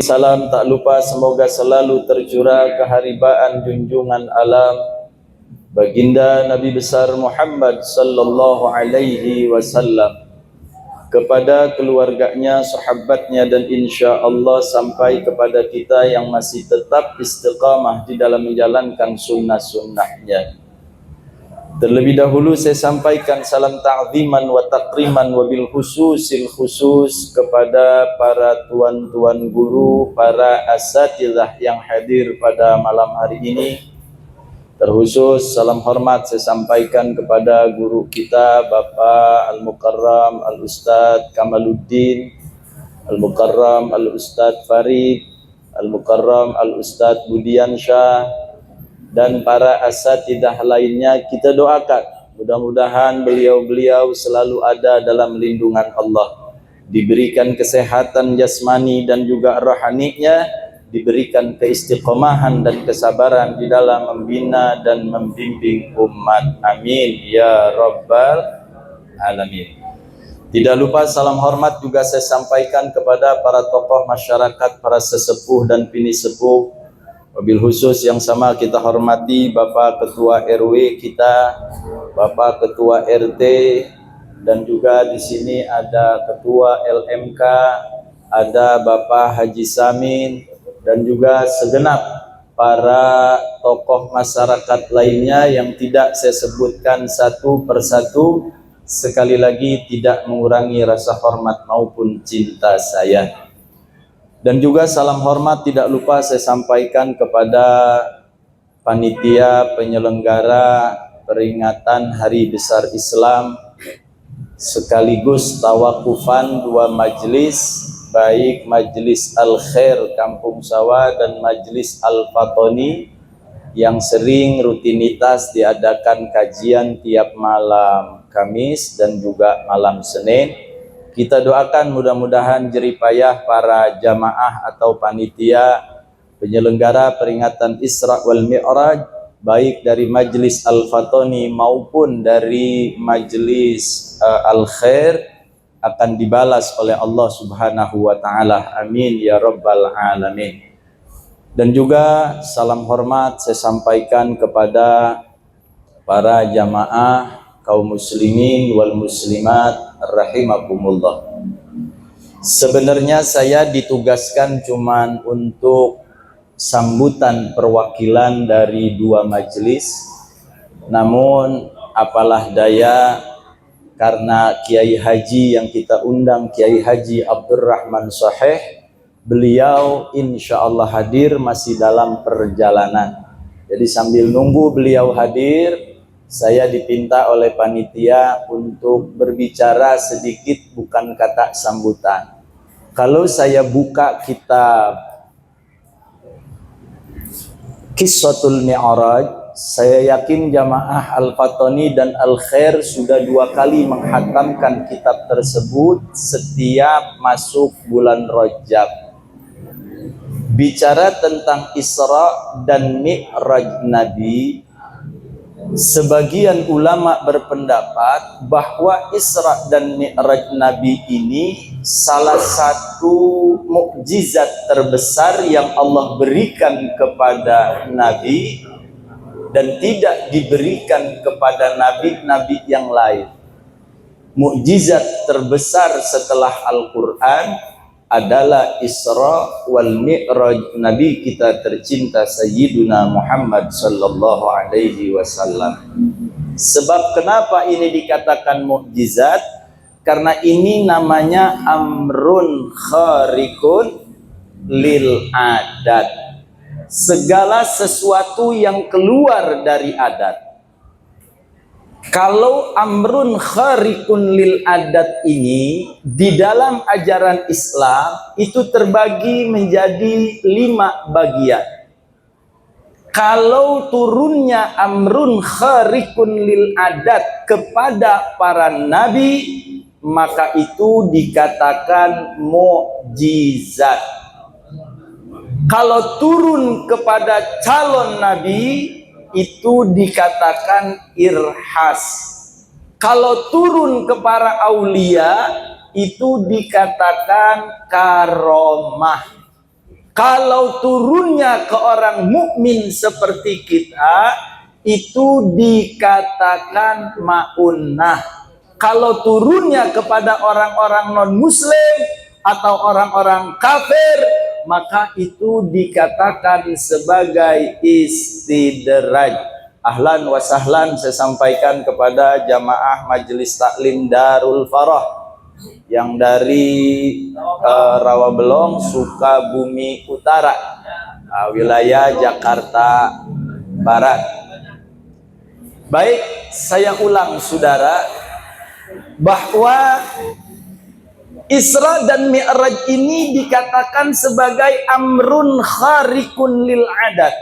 Salam tak lupa semoga selalu tercurah keharibaan junjungan alam baginda Nabi besar Muhammad sallallahu alaihi wasallam, kepada keluarganya, sahabatnya, dan insya Allah sampai kepada kita yang masih tetap istiqamah di dalam menjalankan sunnah-sunnahnya. Terlebih dahulu saya sampaikan salam ta'ziman wa takriman wabil khususil khusus kepada para tuan-tuan guru, para asatidzah yang hadir pada malam hari ini. Terkhusus salam hormat saya sampaikan kepada guru kita Bapak Al-Mukarram Al-Ustadz Kamaluddin, Al-Mukarram Al-Ustadz Farid, Al-Mukarram Al-Ustadz Budiansyah, dan para asatidzah lainnya. Kita doakan mudah-mudahan beliau-beliau selalu ada dalam lindungan Allah, diberikan kesehatan jasmani dan juga rohaninya, diberikan keistiqomahan dan kesabaran di dalam membina dan membimbing umat. Amin ya rabbal alamin. Tidak lupa salam hormat juga saya sampaikan kepada para tokoh masyarakat, para sesepuh dan bini sepuh. Wabil khusus yang sama kita hormati Bapak Ketua RW kita, Bapak Ketua RT, dan juga di sini ada Ketua LMK, ada Bapak Haji Samin, dan juga segenap para tokoh masyarakat lainnya yang tidak saya sebutkan satu persatu. Sekali lagi tidak mengurangi rasa hormat maupun cinta saya. Dan juga salam hormat tidak lupa saya sampaikan kepada panitia penyelenggara peringatan Hari Besar Islam sekaligus tawakufan dua majelis, baik Majelis Al-Khair Kampung Sawah dan Majelis Al-Fatoni, yang sering rutinitas diadakan kajian tiap malam Kamis dan juga malam Senin. Kita doakan mudah-mudahan jeripayah para jamaah atau panitia penyelenggara peringatan Isra wal Mi'raj, baik dari Majelis Al-Fatoni maupun dari Majelis Al-Khair, akan dibalas oleh Allah Subhanahu wa taala. Amin ya rabbal alamin. Dan juga salam hormat saya sampaikan kepada para jamaah kaum muslimin wal muslimat rahimakumullah. Sebenarnya saya ditugaskan cuman untuk sambutan perwakilan dari dua majelis, namun apalah daya, karena Kiai Haji yang kita undang, Kiai Haji Abdurrahman Shaheh, beliau insya Allah hadir masih dalam perjalanan. Jadi sambil nunggu beliau hadir, saya dipinta oleh panitia untuk berbicara sedikit, bukan kata sambutan. Kalau saya buka kitab Qissatul Mi'raj, saya yakin jamaah Al-Fatoni dan Al-Khair sudah 2 kali menghatamkan kitab tersebut setiap masuk bulan Rajab. Bicara tentang Isra dan Mi'raj Nabi, sebagian ulama berpendapat bahwa Isra dan Mi'raj Nabi ini salah satu mukjizat terbesar yang Allah berikan kepada Nabi dan tidak diberikan kepada nabi-nabi yang lain. Mukjizat terbesar setelah Al-Quran adalah Isra wal Mi'raj Nabi kita tercinta Sayyiduna Muhammad sallallahu alaihi wasallam. Sebab kenapa ini dikatakan mukjizat? Karena ini namanya amrun kharikun lil adat. Segala sesuatu yang keluar dari adat. Kalau amrun kharikun lil adat ini di dalam ajaran Islam itu terbagi menjadi 5 bagian. Kalau turunnya amrun kharikun lil adat kepada para nabi, maka itu dikatakan mukjizat. Kalau turun kepada calon nabi, itu dikatakan irhas. Kalau turun ke para aulia, itu dikatakan karomah. Kalau turunnya ke orang mukmin seperti kita, itu dikatakan ma'unnah. Kalau turunnya kepada orang-orang non-muslim atau orang-orang kafir, maka itu dikatakan sebagai istidraj. Ahlan wa sahlan saya sampaikan kepada jamaah Majelis Taklim Darul Farah yang dari Rawabelong, Sukabumi Utara, wilayah Jakarta Barat. Baik, saya ulang saudara, bahwa Isra dan Mi'raj ini dikatakan sebagai amrun khariqun lil adat,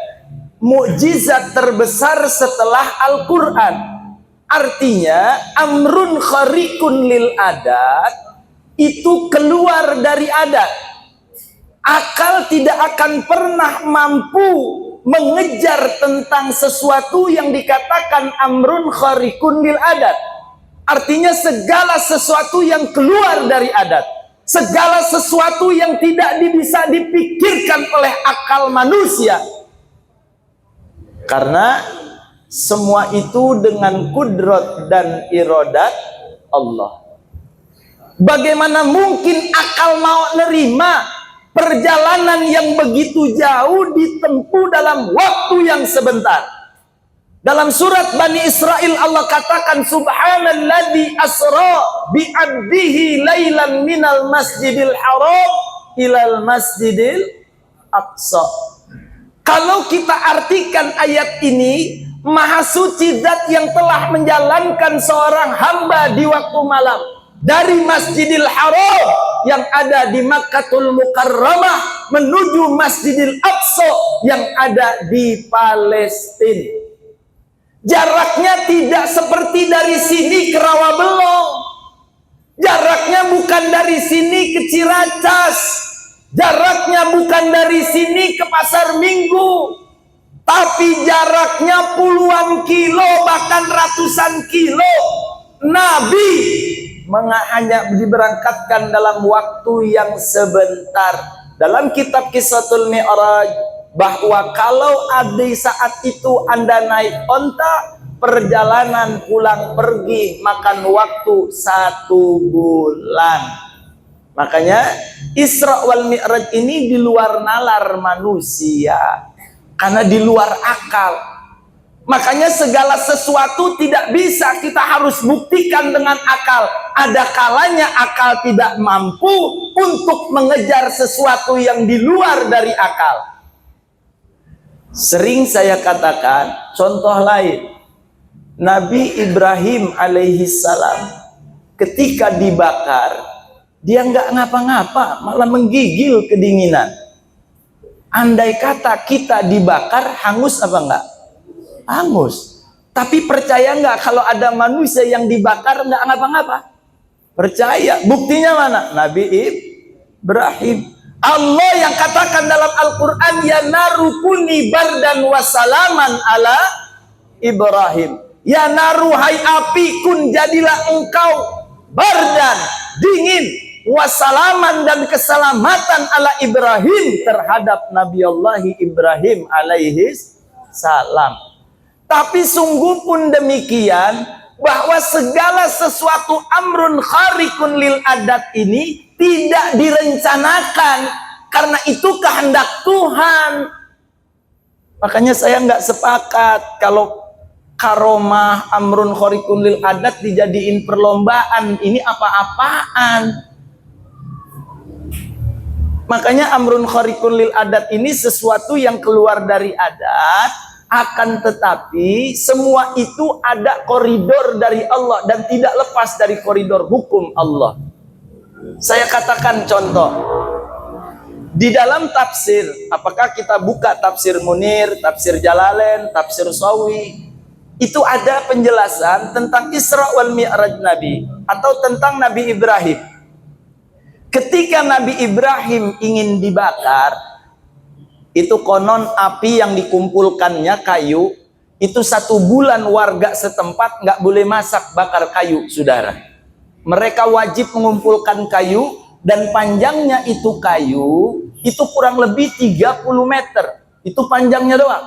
mukjizat terbesar setelah Al-Quran. Artinya amrun khariqun lil adat itu keluar dari adat. Akal tidak akan pernah mampu mengejar tentang sesuatu yang dikatakan amrun khariqun lil adat. Artinya segala sesuatu yang keluar dari adat, segala sesuatu yang tidak bisa dipikirkan oleh akal manusia, karena semua itu dengan kudrat dan iradat Allah. Bagaimana mungkin akal mau nerima perjalanan yang begitu jauh ditempuh dalam waktu yang sebentar? Dalam surat Bani Israel Allah katakan, subhanalladzi asra bi 'abdihi lailan minal masjidil haram ilal masjidil aqsa. Kalau kita artikan ayat ini, Maha Suci Zat yang telah menjalankan seorang hamba di waktu malam dari Masjidil Haram yang ada di Makkatul Mukarramah menuju Masjidil Aqsa yang ada di Palestina. Jaraknya tidak seperti dari sini ke Rawabelong. Jaraknya bukan dari sini ke Ciracas. Jaraknya bukan dari sini ke Pasar Minggu. Tapi jaraknya puluhan kilo, bahkan ratusan kilo. Nabi hanya diberangkatkan dalam waktu yang sebentar. Dalam kitab Qissatul Mi'raj, bahwa kalau di saat itu Anda naik onta, perjalanan pulang pergi makan waktu 1 bulan. Makanya Isra wal Mi'raj ini di luar nalar manusia, karena di luar akal. Makanya segala sesuatu tidak bisa kita harus buktikan dengan akal. Ada kalanya akal tidak mampu untuk mengejar sesuatu yang di luar dari akal. Sering saya katakan, contoh lain, Nabi Ibrahim alaihi salam ketika dibakar, dia nggak ngapa-ngapa, malah menggigil kedinginan. Andai kata kita dibakar, hangus apa enggak? Hangus. Tapi percaya nggak kalau ada manusia yang dibakar nggak ngapa-ngapa? Percaya. Buktinya mana? Nabi Ibrahim. Allah yang katakan dalam Al-Quran, ya naru kuni bardan wasalaman ala Ibrahim. Ya naru hai api, kun jadilah engkau bardan, dingin, wasalaman dan keselamatan ala Ibrahim, terhadap Nabi Allah Ibrahim alaihi salam. Tapi sungguh pun demikian, bahwa segala sesuatu amrun khariqun lil adat ini tidak direncanakan, karena itu kehendak Tuhan. Makanya saya nggak sepakat kalau karomah amrun khariqun lil adat dijadiin perlombaan. Ini apa-apaan? Makanya amrun khariqun lil adat ini sesuatu yang keluar dari adat, akan tetapi semua itu ada koridor dari Allah dan tidak lepas dari koridor hukum Allah. Saya katakan contoh, di dalam tafsir, apakah kita buka tafsir Munir, tafsir Jalalain, tafsir Sawi, itu ada penjelasan tentang Isra wal Mi'raj Nabi, atau tentang Nabi Ibrahim. Ketika Nabi Ibrahim ingin dibakar, itu konon api yang dikumpulkannya kayu, itu 1 bulan warga setempat nggak boleh masak bakar kayu, saudara. Mereka wajib mengumpulkan kayu, dan panjangnya itu kayu itu kurang lebih 30 meter. Itu panjangnya doang.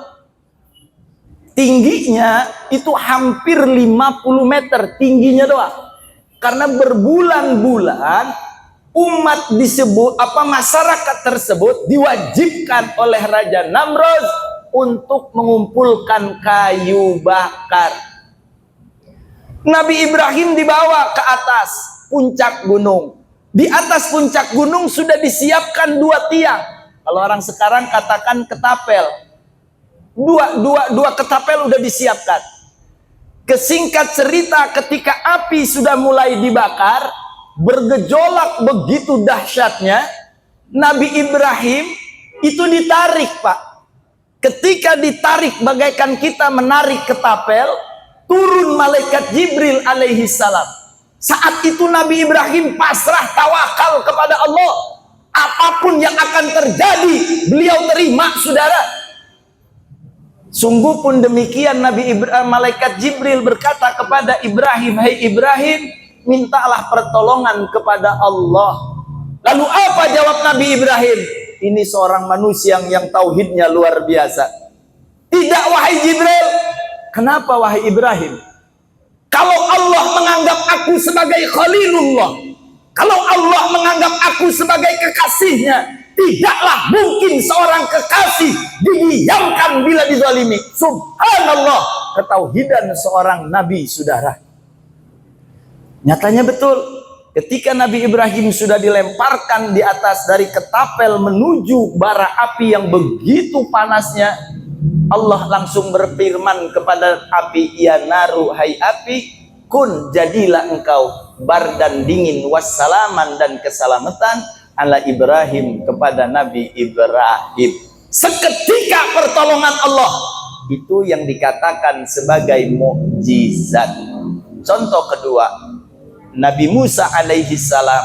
Tingginya itu hampir 50 meter tingginya doang. Karena berbulan-bulan umat disebut masyarakat tersebut diwajibkan oleh Raja Namrud untuk mengumpulkan kayu bakar. Nabi Ibrahim dibawa ke atas puncak gunung. Di atas puncak gunung sudah disiapkan 2 tiang. Kalau orang sekarang katakan ketapel. Dua ketapel udah disiapkan. Kesingkat cerita, ketika api sudah mulai dibakar, bergejolak begitu dahsyatnya, Nabi Ibrahim itu ditarik, Pak. Ketika ditarik bagaikan kita menarik ketapel, turun malaikat Jibril alaihi salam. Saat itu Nabi Ibrahim pasrah tawakal kepada Allah. Apapun yang akan terjadi, beliau terima, saudara. Sungguh pun demikian malaikat Jibril berkata kepada Ibrahim, "Hai Ibrahim, mintalah pertolongan kepada Allah." Lalu apa jawab Nabi Ibrahim? Ini seorang manusia yang tauhidnya luar biasa. Tidak, wahai Jibril. Kenapa wahai Ibrahim? Kalau Allah menganggap aku sebagai Khalilullah, kalau Allah menganggap aku sebagai kekasihnya, tidaklah mungkin seorang kekasih didiamkan bila dizalimi. Subhanallah, ketauhidan seorang nabi, saudara. Nyatanya betul, ketika Nabi Ibrahim sudah dilemparkan di atas dari ketapel menuju bara api yang begitu panasnya, Allah langsung berfirman kepada api, "Ya naru, hai api, kun, jadilah engkau bardan dingin, wassalaman, dan keselamatan ala Ibrahim, kepada Nabi Ibrahim." Seketika pertolongan Allah, itu yang dikatakan sebagai mukjizat. Contoh kedua, Nabi Musa alaihi salam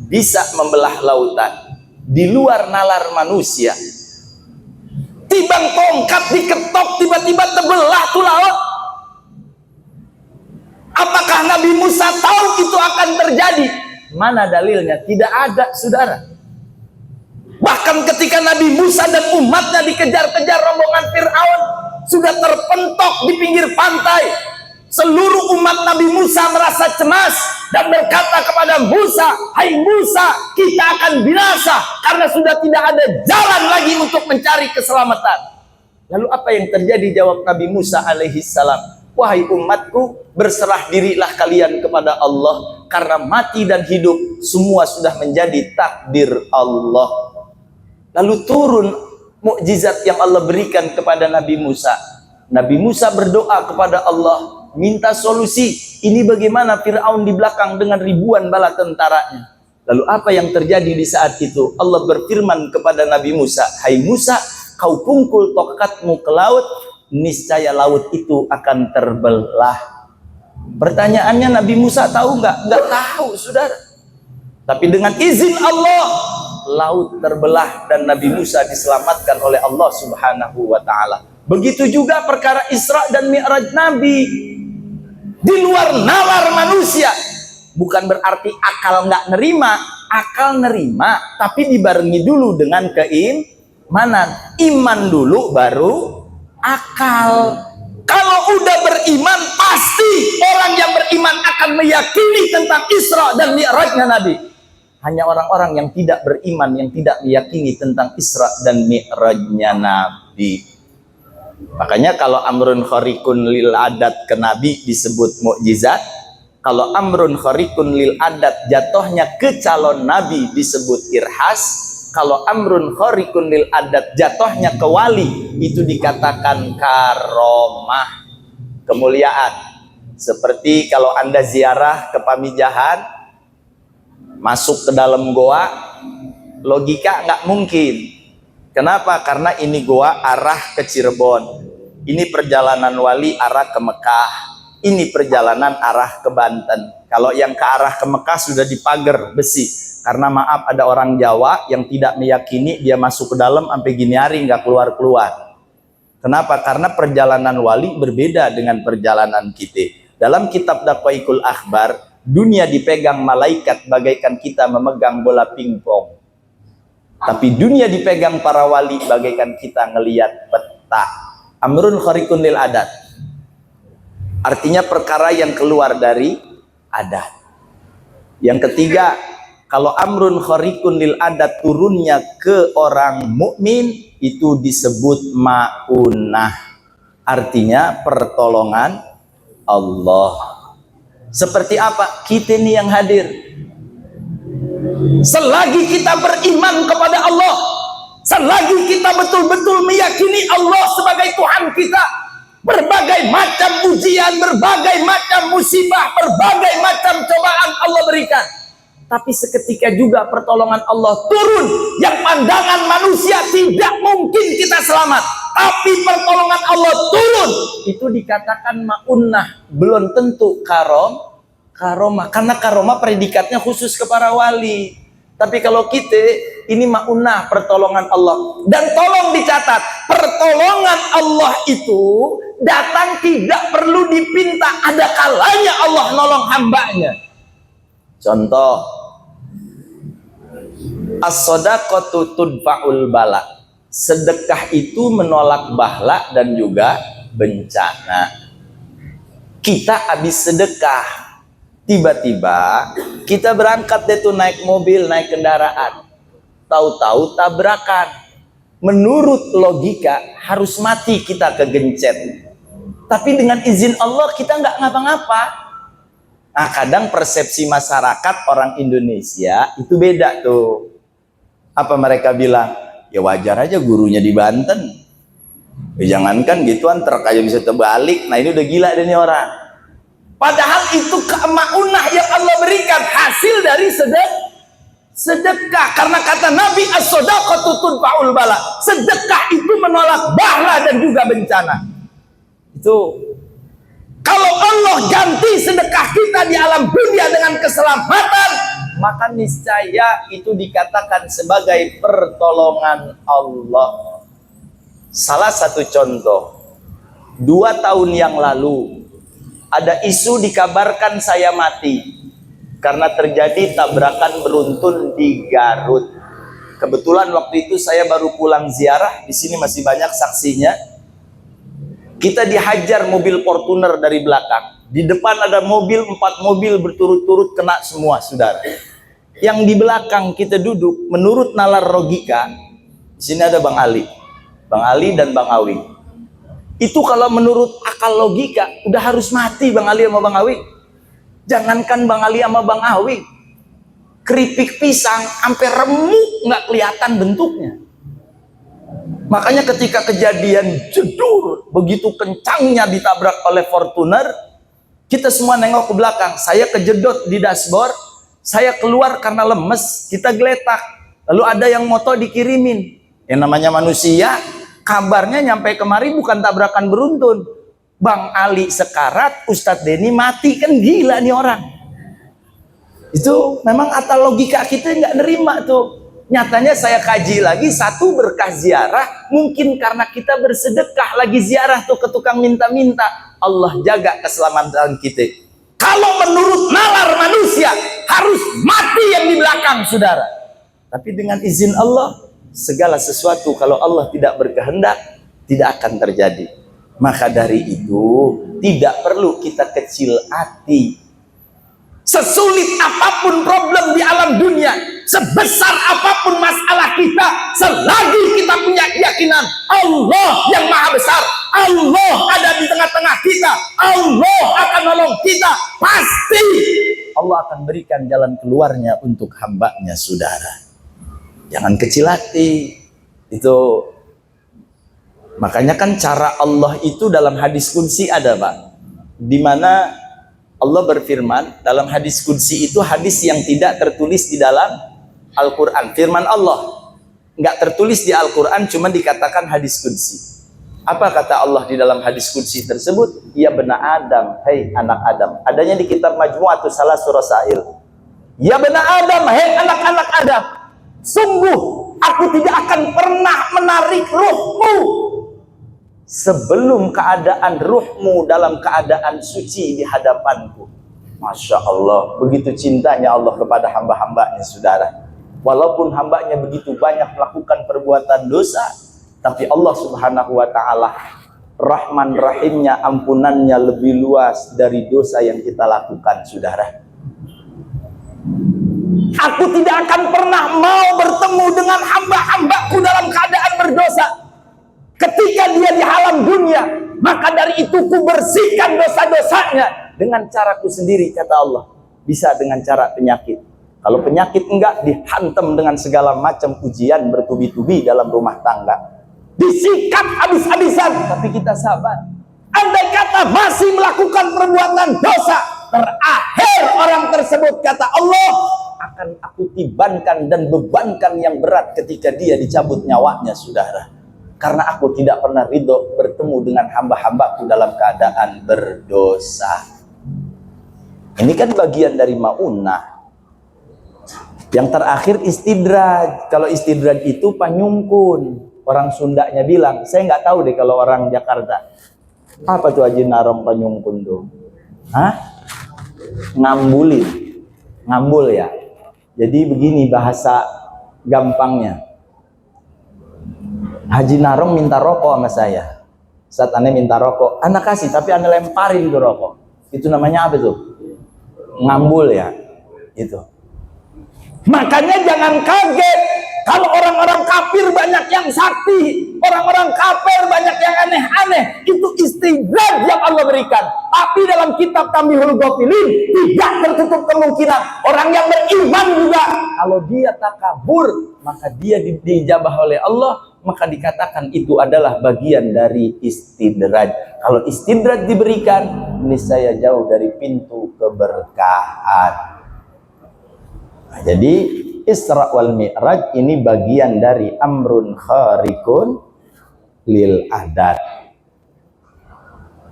bisa membelah lautan di luar nalar manusia. Tibang tongkat diketok, tiba-tiba terbelah tuh laut. Apakah Nabi Musa tahu itu akan terjadi? Mana dalilnya? Tidak ada, saudara. Bahkan ketika Nabi Musa dan umatnya dikejar-kejar rombongan Fir'aun, sudah terpentok di pinggir pantai, seluruh umat Nabi Musa merasa cemas dan berkata kepada Musa, "Hai Musa, kita akan binasa karena sudah tidak ada jalan lagi untuk mencari keselamatan." Lalu apa yang terjadi? Jawab Nabi Musa alaihi salam, "Wahai umatku, berserah dirilah kalian kepada Allah, karena mati dan hidup semua sudah menjadi takdir Allah." Lalu turun mukjizat yang Allah berikan kepada Nabi Musa. Nabi Musa berdoa kepada Allah, minta solusi. Ini bagaimana Fir'aun di belakang dengan ribuan bala tentaranya. Lalu apa yang terjadi di saat itu? Allah berfirman kepada Nabi Musa, "Hai Musa, kau pungkul tongkatmu ke laut, niscaya laut itu akan terbelah." Pertanyaannya, Nabi Musa tahu nggak? Nggak tahu, saudara. Tapi dengan izin Allah, laut terbelah dan Nabi Musa diselamatkan oleh Allah Subhanahu wa ta'ala. Begitu juga perkara Isra dan Mi'raj Nabi. Di luar nalar manusia. Bukan berarti akal nggak nerima. Akal nerima, tapi dibarengi dulu dengan keimanan. Iman dulu baru akal. Kalau udah beriman, pasti orang yang beriman akan meyakini tentang Isra dan Mi'rajnya Nabi. Hanya orang-orang yang tidak beriman, yang tidak meyakini tentang Isra dan Mi'rajnya Nabi. Makanya kalau amrun khariqun lil adat ke Nabi disebut mukjizat. Kalau amrun khariqun lil adat jatuhnya ke calon Nabi disebut irhas. Kalau amrun khariqun lil adat jatuhnya ke wali, itu dikatakan karomah, kemuliaan. Seperti kalau Anda ziarah ke Pamijahan, masuk ke dalam goa, logika nggak mungkin. Kenapa? Karena ini goa arah ke Cirebon, ini perjalanan wali arah ke Mekah, ini perjalanan arah ke Banten. Kalau yang ke arah ke Mekah sudah dipagar besi, karena maaf ada orang Jawa yang tidak meyakini, dia masuk ke dalam sampai gini hari nggak keluar-keluar. Kenapa? Karena perjalanan wali berbeda dengan perjalanan kita. Dalam kitab Daqaiqul Akhbar, dunia dipegang malaikat bagaikan kita memegang bola pingpong. Tapi dunia dipegang para wali bagaikan kita ngelihat peta. Amrun khariqun lil adat. Artinya perkara yang keluar dari adat. Yang ketiga, kalau amrun khariqun lil adat turunnya ke orang mukmin itu disebut maunah. Artinya pertolongan Allah. Seperti apa? Kita ini yang hadir. Selagi kita beriman kepada Allah, selagi kita betul-betul meyakini Allah sebagai Tuhan kita, berbagai macam ujian, berbagai macam musibah, berbagai macam cobaan Allah berikan. Tapi seketika juga pertolongan Allah turun, yang pandangan manusia tidak mungkin kita selamat, tapi pertolongan Allah turun, itu dikatakan ma'unnah. Belum tentu karomah, karena karomah predikatnya khusus ke para wali. Tapi kalau kita, ini ma'unnah, pertolongan Allah. Dan tolong dicatat, pertolongan Allah itu datang tidak perlu dipinta, ada kalanya Allah nolong hambanya. Contoh, as-shadaqatu tudfa'ul bala. Sedekah itu menolak bala dan juga bencana. Kita habis sedekah, tiba-tiba kita berangkat deh tuh naik mobil, naik kendaraan, tahu-tahu tabrakan. Menurut logika harus mati kita kegencet, tapi dengan izin Allah kita nggak ngapa-ngapa. Nah, kadang persepsi masyarakat orang Indonesia itu beda tuh. Apa mereka bilang? Ya wajar aja gurunya di Banten. Ya jangankan gituan, truk aja bisa terbalik. Nah ini udah gila deh nih orang. Padahal itu kemaunah yang Allah berikan hasil dari sedekah. Karena kata Nabi, as-shadaqatu tudfa'ul bala. Sedekah itu menolak bala dan juga bencana. Itu kalau Allah ganti sedekah kita di alam dunia dengan keselamatan, maka niscaya itu dikatakan sebagai pertolongan Allah. Salah satu contoh, 2 tahun yang lalu ada isu dikabarkan saya mati karena terjadi tabrakan beruntun di Garut. Kebetulan waktu itu saya baru pulang ziarah, di sini masih banyak saksinya. Kita dihajar mobil Fortuner dari belakang. Di depan ada mobil, 4 mobil berturut-turut kena semua, saudara. Yang di belakang kita duduk, menurut nalar logika, di sini ada Bang Ali dan Bang Awi. Itu kalau menurut akal logika, udah harus mati Bang Ali sama Bang Awi. Jangankan Bang Ali sama Bang Awi, keripik pisang sampai remuk nggak kelihatan bentuknya. Makanya ketika kejadian jedur, begitu kencangnya ditabrak oleh Fortuner, kita semua nengok ke belakang. Saya kejedot di dashboard, saya keluar karena lemes, kita geletak. Lalu ada yang moto dikirimin. Yang namanya manusia, kabarnya nyampe kemari bukan tabrakan beruntun. Bang Ali sekarat, Ustadz Denny mati, kan gila nih orang. Itu memang akal logika kita nggak nerima tuh. Nyatanya saya kaji lagi, satu berkah ziarah, mungkin karena kita bersedekah lagi ziarah tuh ke tukang minta-minta, Allah jaga keselamatan kita. Kalau menurut nalar manusia, harus mati yang di belakang, saudara. Tapi dengan izin Allah, segala sesuatu kalau Allah tidak berkehendak, tidak akan terjadi. Maka dari itu, tidak perlu kita kecil hati. Sesulit apapun problem di alam dunia, sebesar apapun masalah kita, selagi kita punya keyakinan Allah yang maha besar, Allah ada di tengah-tengah kita, Allah akan nolong kita, pasti Allah akan berikan jalan keluarnya untuk hambanya, saudara. Jangan kecil hati. Itu makanya kan cara Allah itu dalam hadis qudsi ada, Pak, di mana Allah berfirman dalam hadis qudsi, itu hadis yang tidak tertulis di dalam Al-Quran. Firman Allah nggak tertulis di Al-Quran, cuma dikatakan hadis qudsi. Apa kata Allah di dalam hadis qudsi tersebut? Ya bena Adam, hei anak Adam. Adanya di kitab Majmu'atus Salasu Rasail. Ya bena Adam, hei anak-anak Adam, sungguh aku tidak akan pernah menarik ruhmu sebelum keadaan ruhmu dalam keadaan suci di hadapanku. Masya Allah, begitu cintanya Allah kepada hamba-hambanya, saudara. Walaupun hambanya begitu banyak melakukan perbuatan dosa, tapi Allah Subhanahu wa ta'ala Rahman Rahimnya, ampunannya lebih luas dari dosa yang kita lakukan, saudara. Aku tidak akan pernah mau bertemu dengan hamba-hambaku dalam keadaan berdosa. Ketika dia di alam dunia, maka dari itu ku bersihkan dosa-dosanya dengan caraku sendiri, kata Allah. Bisa dengan cara penyakit. Kalau penyakit enggak, dihantam dengan segala macam ujian bertubi-tubi dalam rumah tangga. Disikat habis-habisan, tapi kita sabar. Andai kata masih melakukan perbuatan dosa, terakhir orang tersebut, kata Allah, akan aku tibankan dan bebankan yang berat ketika dia dicabut nyawanya, saudara. Karena aku tidak pernah ridho bertemu dengan hamba-hambaku dalam keadaan berdosa. Ini kan bagian dari maunah. Yang terakhir istidraj. Kalau istidraj itu panyungkun. Orang Sundanya bilang, saya nggak tahu deh kalau orang Jakarta. Apa tuh Haji Narong panyungkun tuh? Hah? Ngambulin. Ngambul ya. Jadi begini bahasa gampangnya. Haji Narong minta rokok sama saya. Saat aneh minta rokok, anak kasih tapi aneh lemparin ke rokok. Itu namanya apa tuh? Ngambul ya. Itu. Makanya jangan kaget kalau orang-orang kafir banyak yang sakti, orang-orang kafir banyak yang aneh-aneh. Itu istidraj yang Allah berikan. Tapi dalam kitab Tambihul Ghafilin tidak tertutup kemungkinan orang yang beriman juga, kalau dia takabur, maka dia dijabah oleh Allah, maka dikatakan itu adalah bagian dari istidraj. Kalau istidraj diberikan, niscaya jauh dari pintu keberkahan. Nah, jadi Isra wal Mi'raj ini bagian dari amrun kharikun lil adat.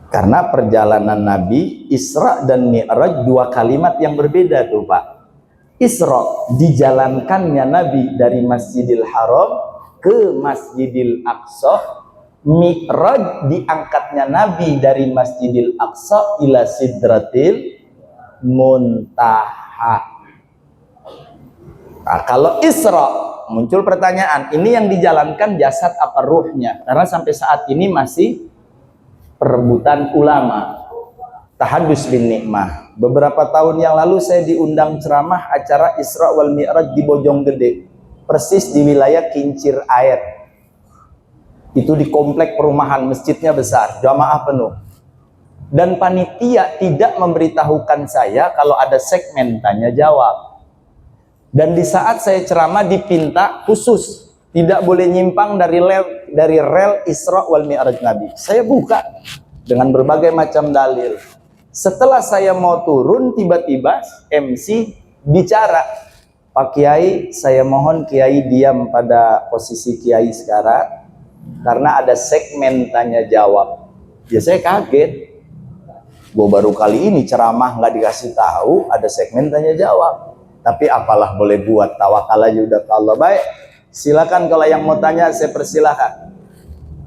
Karena perjalanan Nabi Isra dan Mi'raj dua kalimat yang berbeda tuh Pak. Isra dijalankannya Nabi dari Masjidil Haram ke Masjidil Aqsa. Mi'raj diangkatnya Nabi dari Masjidil Aqsa ila Sidratil Muntaha. Nah, kalau Isra, muncul pertanyaan, ini yang dijalankan jasad apa ruhnya? Karena sampai saat ini masih perebutan ulama. Tahadus bin Nikmah. Beberapa tahun yang lalu saya diundang ceramah acara Isra wal Mi'raj di Bojonggede, persis di wilayah Kincir Air. Itu di komplek perumahan, masjidnya besar, jamaah penuh. Dan panitia tidak memberitahukan saya kalau ada segmen tanya jawab. Dan di saat saya ceramah dipinta khusus tidak boleh nyimpang dari rel Isra wal Mi'raj Nabi. Saya buka dengan berbagai macam dalil. Setelah saya mau turun, tiba-tiba MC bicara, Pak Kiai, saya mohon Kiai diam pada posisi Kiai sekarang karena ada segmen tanya jawab. Ya saya kaget. Gue baru kali ini ceramah nggak dikasih tahu ada segmen tanya jawab. Tapi apalah boleh buat, tawakal aja udah ke Allah. Baik, silakan kalau yang mau tanya saya persilahkan.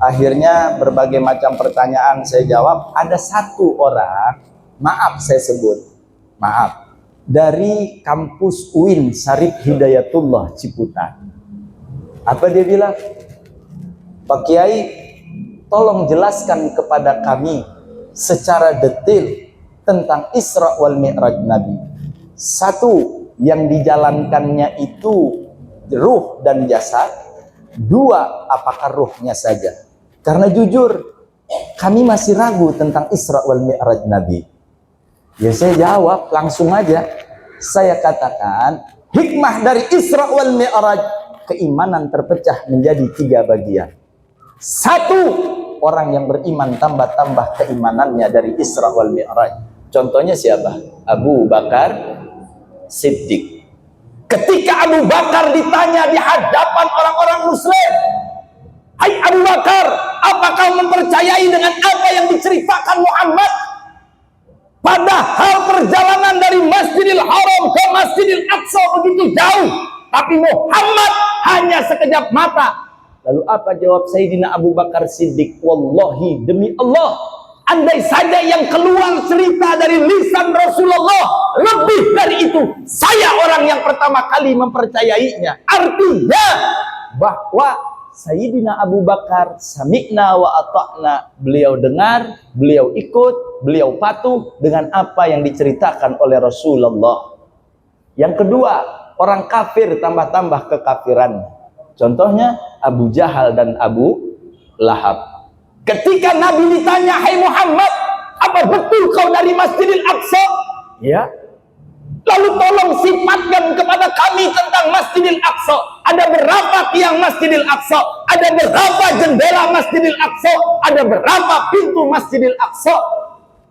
Akhirnya berbagai macam pertanyaan saya jawab. Ada satu orang, maaf saya sebut, maaf, dari kampus UIN Syarif Hidayatullah Ciputat. Apa dia bilang? Pak Kiai, tolong jelaskan kepada kami secara detail tentang Isra wal Mi'raj Nabi. Satu, yang dijalankannya itu ruh dan jasad. Dua, apakah ruhnya saja? Karena jujur, kami masih ragu tentang Isra wal Mi'raj Nabi. Ya saya jawab langsung aja. Saya katakan, hikmah dari Isra wal Mi'raj, keimanan terpecah menjadi 3 bagian. Satu, orang yang beriman tambah-tambah keimanannya dari Isra wal Mi'raj. Contohnya siapa? Abu Bakar Siddiq. Ketika Abu Bakar ditanya di hadapan orang-orang muslim, hai Abu Bakar, apakah mempercayai dengan apa yang diceritakan Muhammad? Padahal perjalanan dari Masjidil Haram ke Masjidil Aqsa begitu jauh, tapi Muhammad hanya sekejap mata. Lalu apa jawab Sayyidina Abu Bakar Siddiq? Wallahi, demi Allah, Andai saja yang keluar cerita dari lisan Rasulullah lebih dari itu, saya orang yang pertama kali mempercayainya. Artinya bahwa Sayyidina Abu Bakar sami'na wa ata'na, beliau dengar, beliau ikut, beliau patuh dengan apa yang diceritakan oleh Rasulullah. Yang kedua, orang kafir tambah-tambah kekafiran. Contohnya Abu Jahal dan Abu Lahab. Ketika Nabi ditanya, "Hai Muhammad, apa betul kau dari Masjidil Aqsa?" Ya. Lalu tolong sifatkan kepada kami tentang Masjidil Aqsa. Ada berapa tiang Masjidil Aqsa? Ada berapa jendela Masjidil Aqsa? Ada berapa pintu Masjidil Aqsa?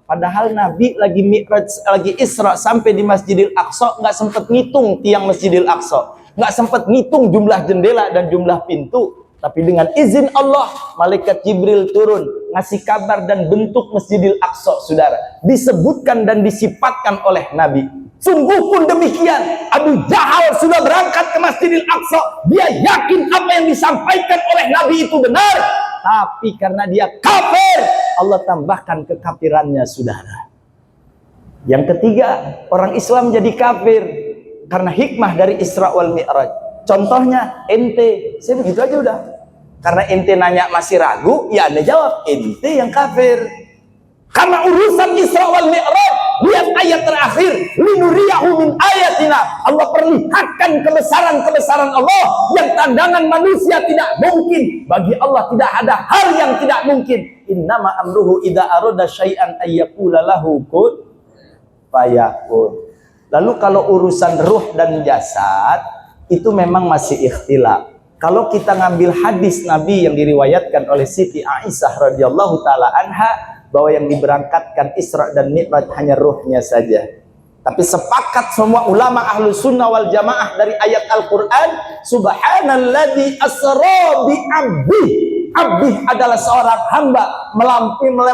Padahal Nabi lagi Mi'raj, lagi Isra sampai di Masjidil Aqsa, nggak sempat ngitung tiang Masjidil Aqsa, nggak sempat ngitung jumlah jendela dan jumlah pintu. Tapi dengan izin Allah, malaikat Jibril turun ngasih kabar dan bentuk Masjidil Aqsa, saudara, disebutkan dan disifatkan oleh Nabi. Sungguh pun demikian, Abu Jahal sudah berangkat ke Masjidil Aqsa, dia yakin apa yang disampaikan oleh Nabi itu benar, tapi karena dia kafir, Allah tambahkan kekafirannya, saudara. Yang ketiga, orang Islam jadi kafir karena hikmah dari Isra wal Mi'raj. Contohnya ente, saya begitu aja udah. Karena ente nanya masih ragu, ya anda jawab, ente yang kafir. Karena urusan Isra wal Mi'raj, lihat ayat terakhir, linuriyahu min ayatina. Allah perlihatkan kebesaran-kebesaran Allah yang pandangan manusia tidak mungkin. Bagi Allah tidak ada hal yang tidak mungkin. Innama amruhu idza arada syai'an ayyaqula lahu kun fayakun. Lalu kalau urusan ruh dan jasad, itu memang masih ikhtilaf. Kalau kita ngambil hadis Nabi yang diriwayatkan oleh Siti Aisyah radhiyallahu taala anha, bahwa yang diberangkatkan Isra dan Mi'raj hanya ruhnya saja. Tapi sepakat semua ulama ahlu sunnah wal jamaah dari ayat Al-Quran, subhanalladzi asra bi abdi. Abdi adalah seorang hamba,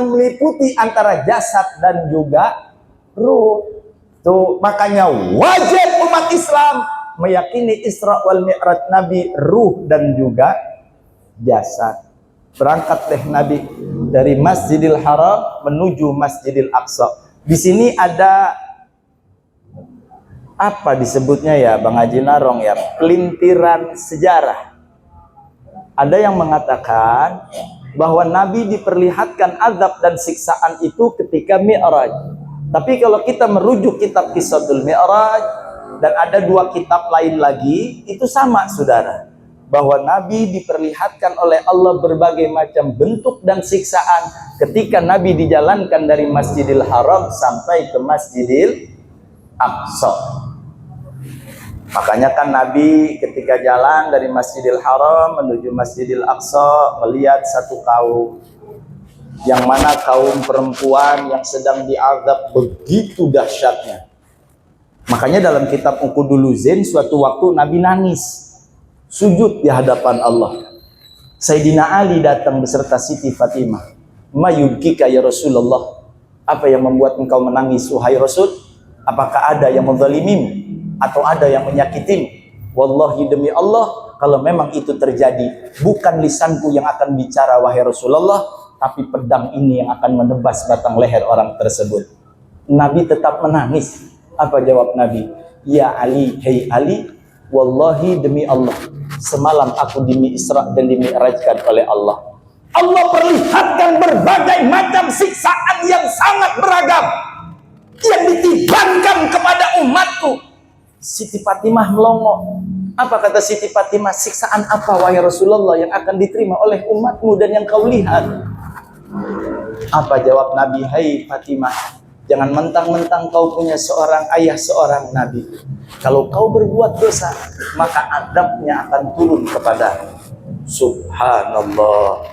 meliputi antara jasad dan juga ruh. Tuh, makanya wajib umat Islam meyakini Isra wal Mi'raj Nabi ruh dan juga jasad. Berangkat deh Nabi dari Masjidil Haram menuju Masjidil Aqsa. Di sini ada apa disebutnya ya Bang Haji Narong ya, pelintiran sejarah. Ada yang mengatakan bahwa Nabi diperlihatkan azab dan siksaan itu ketika Mi'raj. Tapi kalau kita merujuk kitab Qissatul Mi'raj dan ada dua kitab lain lagi, itu sama saudara, bahwa Nabi diperlihatkan oleh Allah berbagai macam bentuk dan siksaan ketika Nabi dijalankan dari Masjidil Haram sampai ke Masjidil Aqsa. Makanya kan Nabi ketika jalan dari Masjidil Haram menuju Masjidil Aqsa melihat satu kaum, yang mana kaum perempuan yang sedang diazab begitu dahsyatnya. Makanya dalam kitab Uqudul Zain suatu waktu Nabi nangis, sujud di hadapan Allah. Sayyidina Ali datang beserta Siti Fatimah. Ma yubkika ya Rasulullah? Apa yang membuat engkau menangis wahai Rasul? Apakah ada yang menzalimimu atau ada yang menyakitimu? Wallahi demi Allah, kalau memang itu terjadi, bukan lisanku yang akan bicara wahai Rasulullah, tapi pedang ini yang akan menebas batang leher orang tersebut. Nabi tetap menangis. Apa jawab Nabi? Ya Ali, hei Ali, wallahi demi Allah, semalam aku di-Isra dan di-Mi'rajkan oleh Allah. Allah perlihatkan berbagai macam siksaan yang sangat beragam yang ditibankan kepada umatku. Siti Fatimah melongo. Apa kata Siti Fatimah? Siksaan apa wahai Rasulullah yang akan diterima oleh umatmu dan yang kau lihat? Apa jawab Nabi? Hai Fatimah, jangan mentang-mentang kau punya seorang ayah, seorang nabi. Kalau kau berbuat dosa, maka adabnya akan turun kepada. Subhanallah.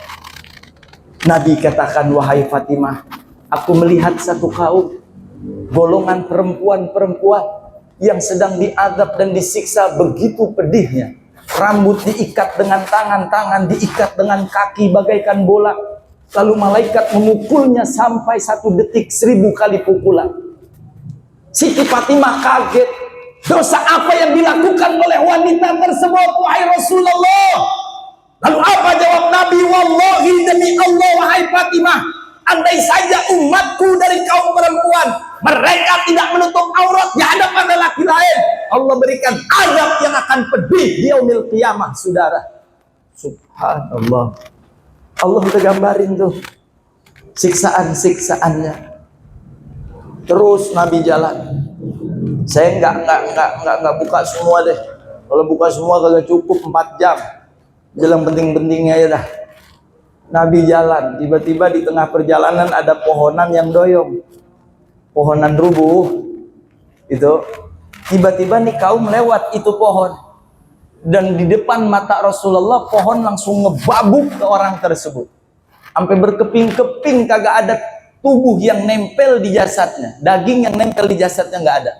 Nabi katakan, wahai Fatimah, aku melihat satu kaum, golongan perempuan-perempuan yang sedang diazab dan disiksa begitu pedihnya. Rambut diikat dengan tangan diikat dengan kaki bagaikan bola. Lalu malaikat memukulnya sampai 1 detik 1000 kali pukulan. Siti Fatimah kaget. Dosa apa yang dilakukan oleh wanita tersebut wahai Rasulullah? Lalu apa jawab Nabi? Wallahi demi Allah wahai Fatimah, andai saja umatku dari kaum perempuan mereka tidak menutup aurat di hadapan lelaki lain, Allah berikan azab yang akan pedih di yaumil qiyamah, saudara. Subhanallah. Allah udah gambarin tuh siksaan-siksaannya. Terus Nabi jalan. Saya nggak buka semua deh. Kalau buka semua kagak cukup 4 jam. Jalan penting-pentingnya ya dah. Nabi jalan, tiba-tiba di tengah perjalanan ada pohonan yang doyong. Pohonan rubuh. Itu tiba-tiba nih kaum lewat itu pohon. Dan di depan mata Rasulullah pohon langsung ngebabuk ke orang tersebut. Sampai berkeping-keping, kagak ada tubuh yang nempel di jasadnya. Daging yang nempel di jasadnya nggak ada.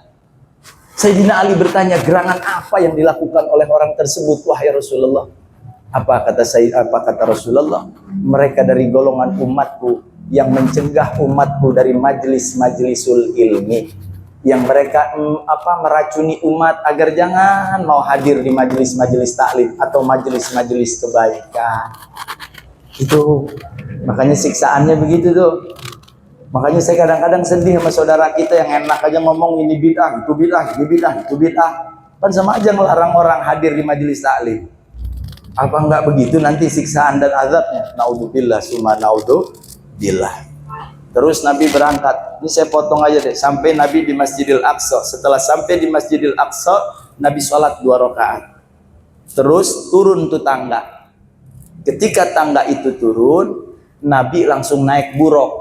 Sayyidina Ali bertanya, gerangan apa yang dilakukan oleh orang tersebut, wahai Rasulullah? Apa kata Rasulullah? Mereka dari golongan umatku yang mencegah umatku dari majlis-majlisul ilmi, yang mereka meracuni umat agar jangan mau hadir di majlis-majlis taklim atau majlis-majlis kebaikan. Itu makanya siksaannya begitu tuh. Makanya saya kadang-kadang sedih sama saudara kita yang enak aja ngomong ini bid'ah, itu bid'ah, ini bid'ah, itu bid'ah. Kan sama aja ngelarang orang hadir di majelis taklim. Apa enggak begitu nanti siksaan dan azabnya? Naudzubillah summa naudzubillah. Terus Nabi berangkat. Ini saya potong aja deh. Sampai Nabi di Masjidil Aqsa. Setelah sampai di Masjidil Aqsa, Nabi sholat 2 rakaat. Terus turun tuh tangga. Ketika tangga itu turun, Nabi langsung naik buruk.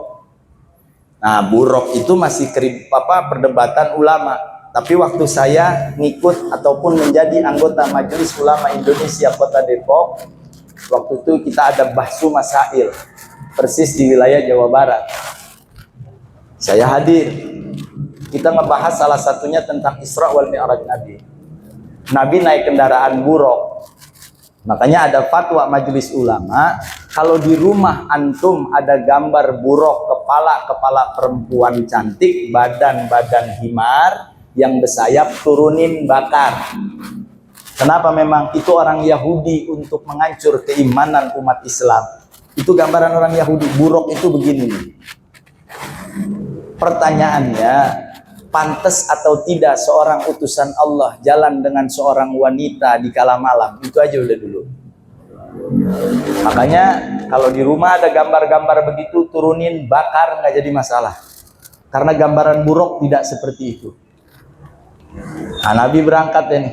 Nah, buruk itu masih perdebatan ulama. Tapi waktu saya ngikut ataupun menjadi anggota Majelis Ulama Indonesia Kota Depok, waktu itu kita ada bahsu masail, persis di wilayah Jawa Barat. Saya hadir. Kita ngebahas salah satunya tentang Isra wal Mi'raj Nabi. Nabi naik kendaraan buruk. Makanya ada fatwa Majelis Ulama, kalau di rumah antum ada gambar buruk, kepala perempuan cantik, badan himar yang bersayap, turunin bakar. Kenapa? Memang itu orang Yahudi untuk mengancur keimanan umat Islam. Itu gambaran orang Yahudi. Buruk itu begini nih. Pertanyaannya, pantas atau tidak seorang utusan Allah jalan dengan seorang wanita di kala malam? Itu aja udah dulu. Makanya kalau di rumah ada gambar-gambar begitu, turunin bakar, nggak jadi masalah. Karena gambaran buruk tidak seperti itu. Nah, Nabi berangkat ini.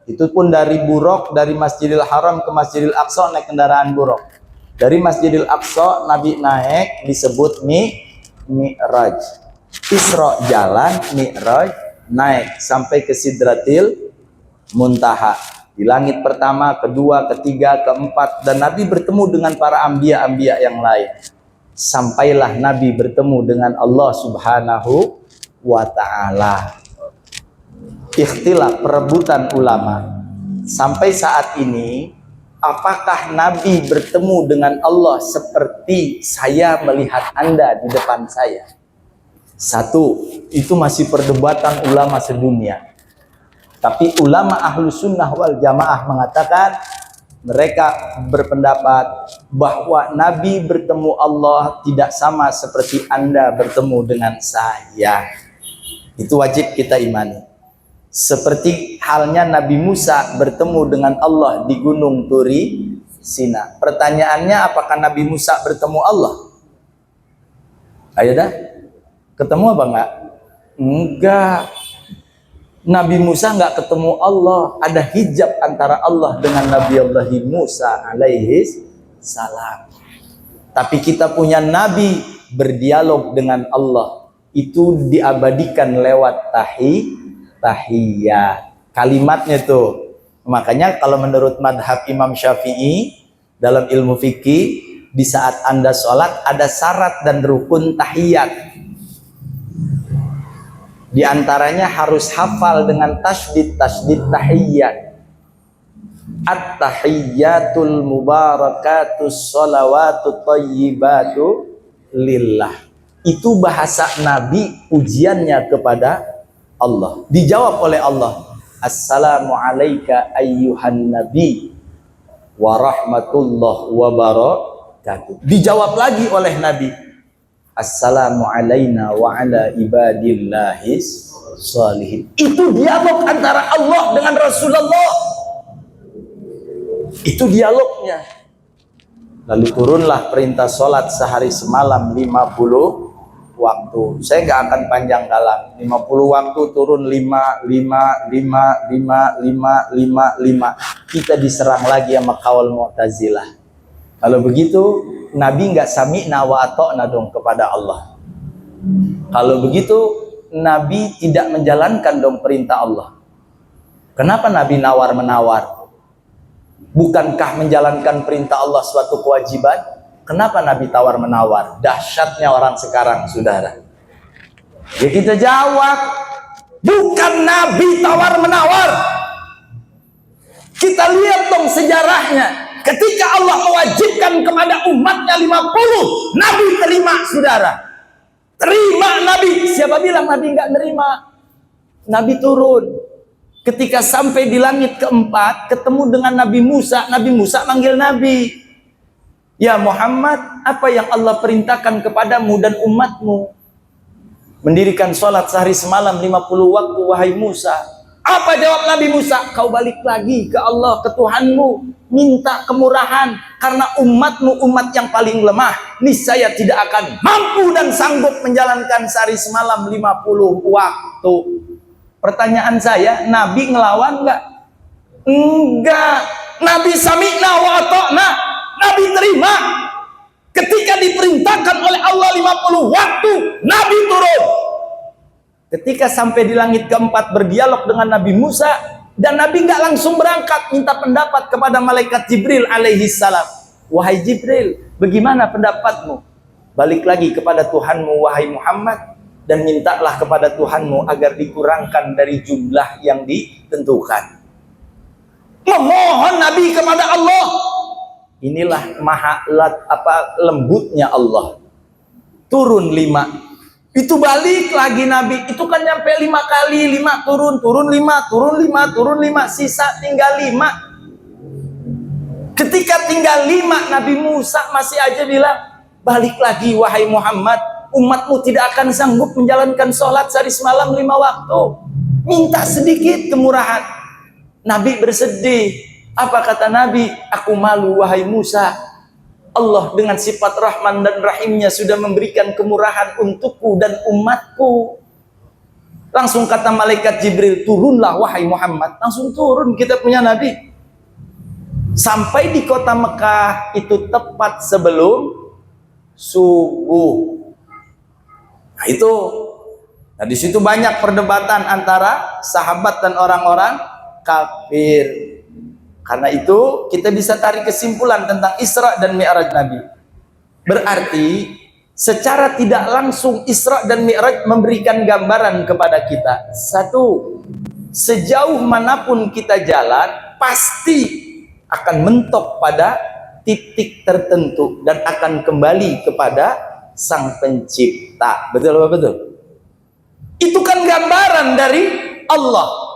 Itu pun dari buruk, dari Masjidil Haram ke Masjidil Aqsa naik kendaraan buruk. Dari Masjidil Aqsa Nabi naik disebut Mi'raj. Isra jalan, Mi'raj naik sampai ke Sidratil Muntaha. Di langit pertama, kedua, ketiga, keempat, dan Nabi bertemu dengan para anbiya yang lain. Sampailah Nabi bertemu dengan Allah Subhanahu wa ta'ala. Ikhtilaf, perebutan ulama. Sampai saat ini, apakah Nabi bertemu dengan Allah seperti saya melihat Anda di depan saya? Satu, itu masih perdebatan ulama sedunia. Tapi ulama ahlu sunnah wal jamaah mengatakan, mereka berpendapat bahwa Nabi bertemu Allah tidak sama seperti Anda bertemu dengan saya. Itu wajib kita imani. Seperti halnya Nabi Musa bertemu dengan Allah di Gunung Turi Sina. Pertanyaannya, apakah Nabi Musa bertemu Allah? Ayo dah. Ketemu apa enggak? Enggak. Nabi Musa enggak ketemu Allah. Ada hijab antara Allah dengan Nabi Allah Musa alaihi salam. Tapi kita punya Nabi berdialog dengan Allah. Itu diabadikan lewat tahiyat. Kalimatnya tuh. Makanya kalau menurut madhab Imam Syafi'i dalam ilmu fikih, di saat Anda sholat ada syarat dan rukun tahiyat. Di antaranya harus hafal dengan tasydid tahiyyat. At-tahiyyatul mubarakatus sholawatut thayyibatu lillah. Itu bahasa Nabi pujiannya kepada Allah. Dijawab oleh Allah, Assalamu alayka ayyuhan nabi wa rahmatullah wa barakatuh. Dijawab lagi oleh Nabi, assalamu alaina wa ala ibadillahis sholihin. Itu dialog antara Allah dengan Rasulullah. Itu dialognya. Lalu turunlah perintah sholat sehari semalam 50 waktu. Saya nggak akan panjang kalam. 50 waktu turun 5. Kita diserang lagi sama kawal Mu'tazilah. Kalau begitu, Nabi nggak sami'na wa ata'na dong kepada Allah. Kalau begitu, Nabi tidak menjalankan dong perintah Allah. Kenapa Nabi nawar-menawar? Bukankah menjalankan perintah Allah suatu kewajiban? Kenapa Nabi tawar-menawar? Dahsyatnya orang sekarang, saudara. Ya kita jawab, bukan Nabi tawar-menawar. Kita lihat dong sejarahnya. Ketika Allah mewajibkan kepada umatnya 50, Nabi terima, saudara. Terima Nabi. Siapa bilang Nabi nggak nerima? Nabi turun. Ketika sampai di langit keempat, ketemu dengan Nabi Musa manggil Nabi. Ya Muhammad, apa yang Allah perintahkan kepadamu dan umatmu? Mendirikan sholat sehari semalam 50 waktu, wahai Musa. Apa jawab Nabi Musa? Kau balik lagi ke Allah, ke Tuhanmu. Minta kemurahan. Karena umatmu umat yang paling lemah. Niscaya tidak akan mampu dan sanggup menjalankan sehari semalam 50 waktu. Pertanyaan saya, Nabi ngelawan nggak? Enggak. Nabi sami'na wa ata'na. Nabi terima. Ketika diperintahkan oleh Allah 50 waktu, Nabi turun. Ketika sampai di langit keempat berdialog dengan Nabi Musa, dan Nabi nggak langsung berangkat, minta pendapat kepada malaikat Jibril alaihi salam. Wahai Jibril, bagaimana pendapatmu? Balik lagi kepada Tuhanmu, wahai Muhammad, dan mintalah kepada Tuhanmu agar dikurangkan dari jumlah yang ditentukan. Memohon Nabi kepada Allah. Inilah lembutnya Allah. Turun 5. Itu balik lagi Nabi. Itu kan nyampe 5 kali. 5 turun 5, turun 5, turun 5. Sisa tinggal 5. Ketika tinggal 5, Nabi Musa masih aja bilang, balik lagi wahai Muhammad. Umatmu tidak akan sanggup menjalankan sholat sehari semalam 5 waktu. Minta sedikit kemurahan. Nabi bersedih. Apa kata Nabi? Aku malu wahai Musa. Allah dengan sifat Rahman dan Rahimnya sudah memberikan kemurahan untukku dan umatku. Langsung kata malaikat Jibril, turunlah wahai Muhammad. Langsung turun kita punya Nabi. Sampai di kota Mekah itu tepat sebelum subuh. Nah itu, di situ banyak perdebatan antara sahabat dan orang-orang kafir. Karena itu kita bisa tarik kesimpulan tentang Isra dan Mi'raj Nabi. Berarti secara tidak langsung Isra dan Mi'raj memberikan gambaran kepada kita. Satu, sejauh manapun kita jalan pasti akan mentok pada titik tertentu dan akan kembali kepada Sang Pencipta. Betul apa betul? Itu kan gambaran dari Allah.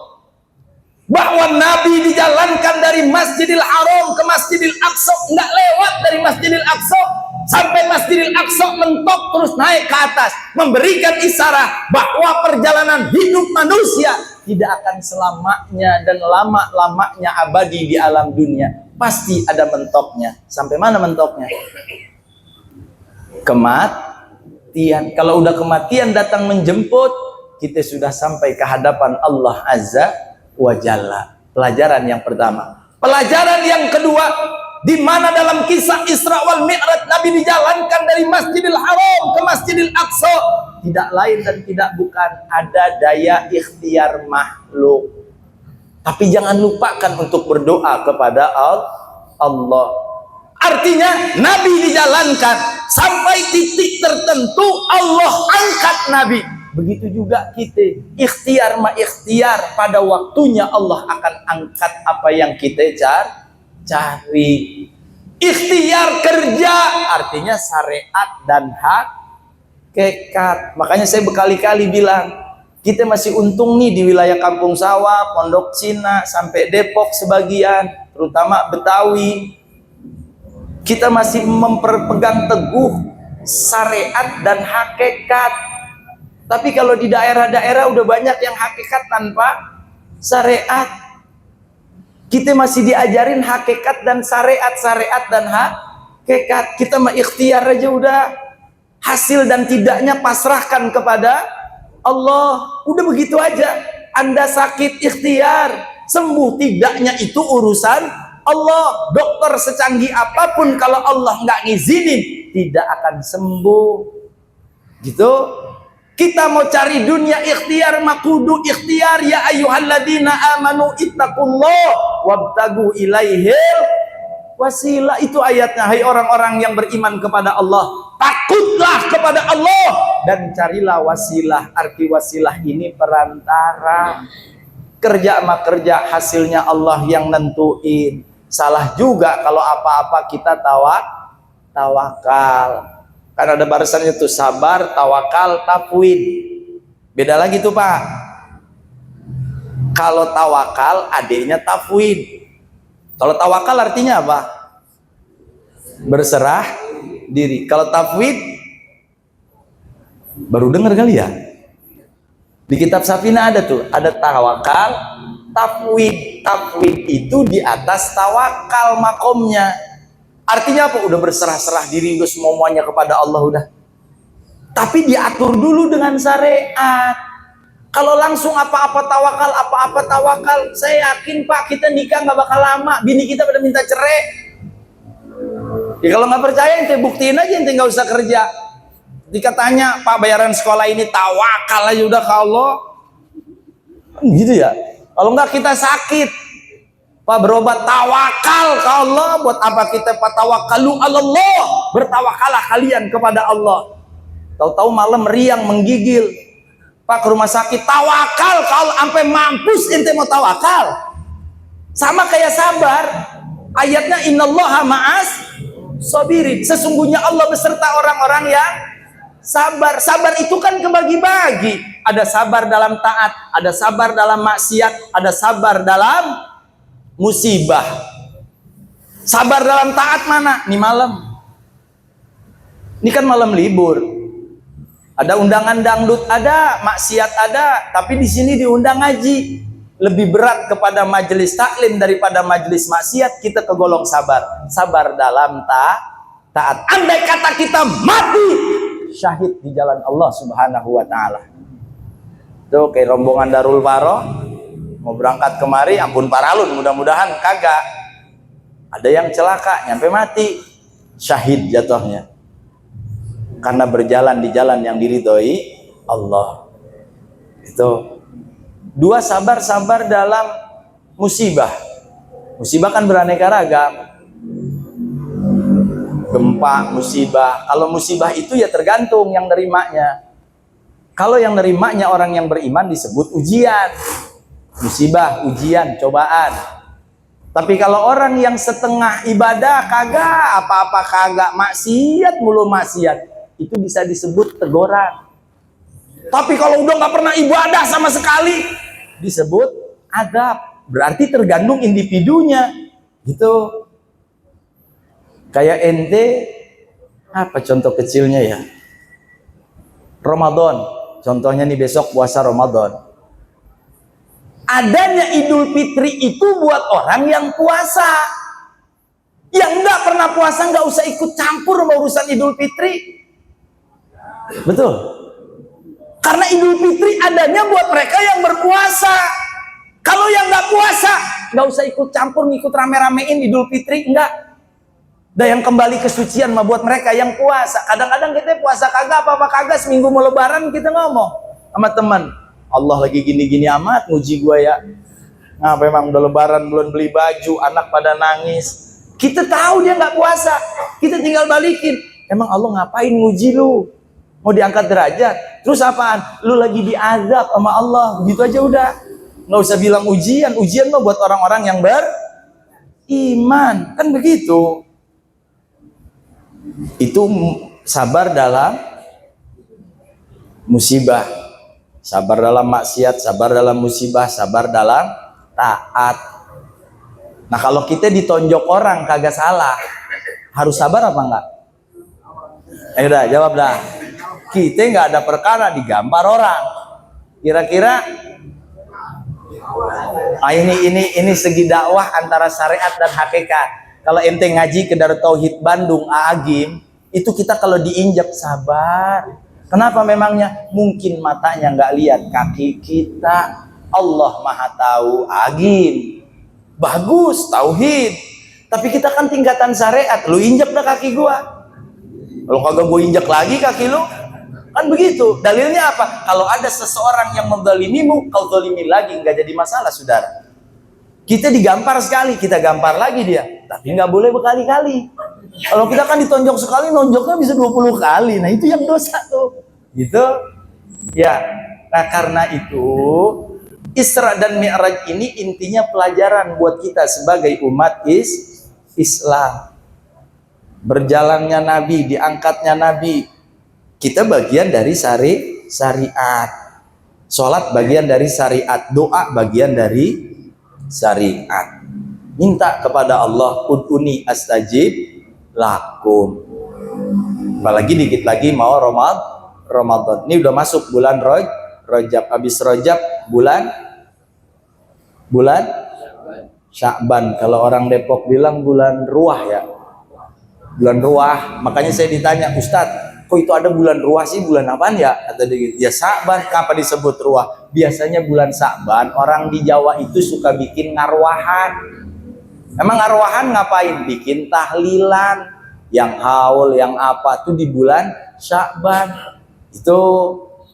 Bahwa Nabi dijalankan dari Masjidil Haram ke Masjidil Aqsa, nggak lewat dari Masjidil Aqsa sampai Masjidil Aqsa, mentok terus naik ke atas, memberikan isyarat bahwa perjalanan hidup manusia tidak akan selamanya dan lama-lamanya abadi di alam dunia. Pasti ada mentoknya. Sampai mana mentoknya? Kematian. Kalau udah kematian datang menjemput, kita sudah sampai ke hadapan Allah Azza wa Jalla. Pelajaran yang pertama. Pelajaran yang kedua, di mana dalam kisah Isra wal Mi'raj Nabi dijalankan dari Masjidil Haram ke Masjidil Aqsa, tidak lain dan tidak bukan ada daya ikhtiar makhluk. Tapi jangan lupakan untuk berdoa kepada Allah. Artinya Nabi dijalankan sampai titik tertentu Allah angkat Nabi. Begitu juga kita, ikhtiar ikhtiar pada waktunya Allah akan angkat apa yang kita cari. Ikhtiar kerja artinya syariat dan hakikat. Makanya saya berkali-kali bilang, kita masih untung nih di wilayah Kampung Sawah, Pondok Cina, sampai Depok sebagian, terutama Betawi. Kita masih memperpegang teguh syariat dan hakikat. Tapi kalau di daerah-daerah udah banyak yang hakikat tanpa syariat. Kita masih diajarin hakikat dan syariat, syariat dan hakikat. Kita mah ikhtiar aja udah. Hasil dan tidaknya pasrahkan kepada Allah. Udah begitu aja. Anda sakit ikhtiar, sembuh tidaknya itu urusan Allah. Dokter secanggih apapun kalau Allah nggak ngizinin, tidak akan sembuh. Gitu. Kita mau cari dunia ikhtiar, makudu ikhtiar. Ya ayyuhalladzina amanu ittaqullah wabtagu ilaihil wasilah. Itu ayatnya. Hai orang-orang yang beriman kepada Allah, takutlah kepada Allah dan carilah wasilah. Arti wasilah ini perantara. Kerja sama kerja, hasilnya Allah yang nentuin. Salah juga kalau apa-apa kita tawakal. Kan ada barisannya tuh, sabar, tawakal, tafwid. Beda lagi tuh Pak. Kalau tawakal adiknya tafwid. Kalau tawakal artinya apa? Berserah diri. Kalau tafwid baru dengar kali ya. Di kitab Safina ada tuh, ada tawakal, tafwid. Tafwid itu di atas tawakal makomnya. Artinya apa? Udah berserah-serah diri, udah semuanya kepada Allah udah. Tapi diatur dulu dengan syariat. Kalau langsung apa-apa tawakal, saya yakin Pak kita nikah nggak bakal lama. Bini kita pada minta cerai. Ya kalau nggak percaya ente buktiin aja, ente nggak usah kerja. Dikatanya Pak bayaran sekolah ini tawakal aja udah ke Allah. Gitu ya. Kalau nggak kita sakit. Pak berobat tawakal ke Allah. Buat apa kita Pak tawakalu Allah? Bertawakalah kalian kepada Allah. Tahu-tahu malam meriang menggigil. Pak ke rumah sakit tawakal ke Allah sampai mampus ente mau tawakal. Sama kayak sabar. Ayatnya innallaha ma'as sabirin. Sesungguhnya Allah beserta orang-orang yang sabar. Sabar itu kan kebagi-bagi. Ada sabar dalam taat, ada sabar dalam maksiat, ada sabar dalam musibah. Sabar dalam taat mana? Nih malam. Ini kan malam libur. Ada undangan dangdut ada, maksiat ada, tapi di sini diundang ngaji. Lebih berat kepada majelis taklim daripada majelis maksiat, kita kegolong sabar. Sabar dalam taat. Andai kata kita mati syahid di jalan Allah Subhanahu wa taala. Tuh kayak rombongan Darul Faro mau berangkat kemari, ampun paralun, mudah-mudahan kagak. Ada yang celaka, nyampe mati, syahid jatuhnya. Karena berjalan di jalan yang diridhoi Allah. Itu. Dua, sabar dalam musibah. Musibah kan beraneka ragam. Gempa, musibah. Kalau musibah itu ya tergantung yang nerimanya. Kalau yang nerimanya orang yang beriman disebut ujian. Musibah, ujian, cobaan. Tapi kalau orang yang setengah ibadah kagak, apa-apa kagak, maksiat mulu maksiat, itu bisa disebut teguran. Tapi kalau udah nggak pernah ibadah sama sekali, disebut adab. Berarti tergantung individunya, gitu. Kayak ente, apa contoh kecilnya ya? Ramadan, contohnya nih besok puasa Ramadan. Adanya Idul Fitri itu buat orang yang puasa. Yang nggak pernah puasa nggak usah ikut campur sama urusan Idul Fitri. Betul. Karena Idul Fitri adanya buat mereka yang berpuasa. Kalau yang nggak puasa nggak usah ikut campur, ngikut rame-ramein Idul Fitri, enggak. Dan yang kembali kesucian mah buat mereka yang puasa. Kadang-kadang kita puasa kagak apa-apa kagak, seminggu mau lebaran kita ngomong sama teman. Allah lagi gini-gini amat nguji gua ya. Nah, memang udah lebaran belum beli baju, anak pada nangis. Kita tahu dia nggak puasa, kita tinggal balikin. Emang Allah ngapain nguji lu? Mau diangkat derajat? Terus apaan? Lu lagi diazab sama Allah, begitu aja udah. Nggak usah bilang ujian. Ujian mah buat orang-orang yang beriman, kan begitu. Itu sabar dalam musibah. Sabar dalam maksiat, sabar dalam musibah, sabar dalam taat. Nah kalau kita ditonjok orang kagak salah, harus sabar apa enggak? Ayo dah, jawab dah. Kita nggak ada perkara digampar orang. Kira-kira ini segi dakwah antara syariat dan hakikat. Kalau ente ngaji ke Darut Tauhid Bandung Agim, itu kita kalau diinjak sabar. Kenapa memangnya? Mungkin matanya nggak lihat kaki kita. Allah Maha Tahu Agim. Bagus tauhid. Tapi kita kan tingkatan syariat. Lu injak dah kaki gua. Kalau kagak gua injak lagi kaki lu, kan begitu. Dalilnya apa? Kalau ada seseorang yang menzalimimu, kau zalimi lagi, nggak jadi masalah, saudara. Kita digampar sekali, kita gampar lagi dia. Tapi nggak boleh berkali-kali. Kalau kita kan ditonjok sekali, nonjoknya bisa 20 kali. Nah itu yang dosa tuh. Gitu. Ya. Nah karena itu, Isra dan Mi'raj ini intinya pelajaran buat kita sebagai umat Islam. Berjalannya Nabi, diangkatnya Nabi. Kita bagian dari syariat. Sholat bagian dari syariat. Doa bagian dari syariat. Minta kepada Allah, ud'uni astajib lakum. Apalagi dikit lagi mau Ramadan. Ini udah masuk bulan Rajab. Habis Rajab bulan Sya'ban. Kalau orang Depok bilang bulan Ruah ya. Bulan Ruah. Makanya saya ditanya, Ustadz, kok itu ada bulan Ruah sih? Bulan apaan ya? Kata dia gitu. Ya Sya'ban. Kenapa disebut Ruah? Biasanya bulan Sya'ban orang di Jawa itu suka bikin ngarwahan. Emang ngarwahan ngapain? Bikin tahlilan, yang haul, yang apa tuh di bulan Sya'ban. Itu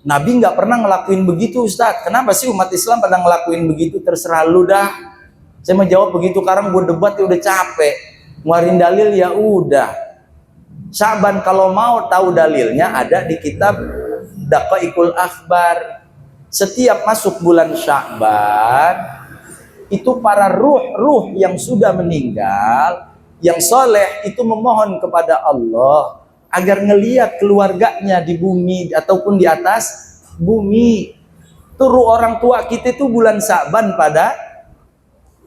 Nabi nggak pernah ngelakuin begitu, Ustadz. Kenapa sih umat Islam pada ngelakuin begitu? Terserah lu dah. Saya mau jawab begitu, sekarang gue debat ya udah capek. Ngeluarin dalil ya udah. Sya'ban kalau mau tahu dalilnya ada di kitab Daqaiqul Akhbar. Setiap masuk bulan Sya'ban itu para ruh yang sudah meninggal, yang soleh itu memohon kepada Allah agar ngelihat keluarganya di bumi ataupun di atas bumi. Tuh orang tua kita itu bulan Sya'ban pada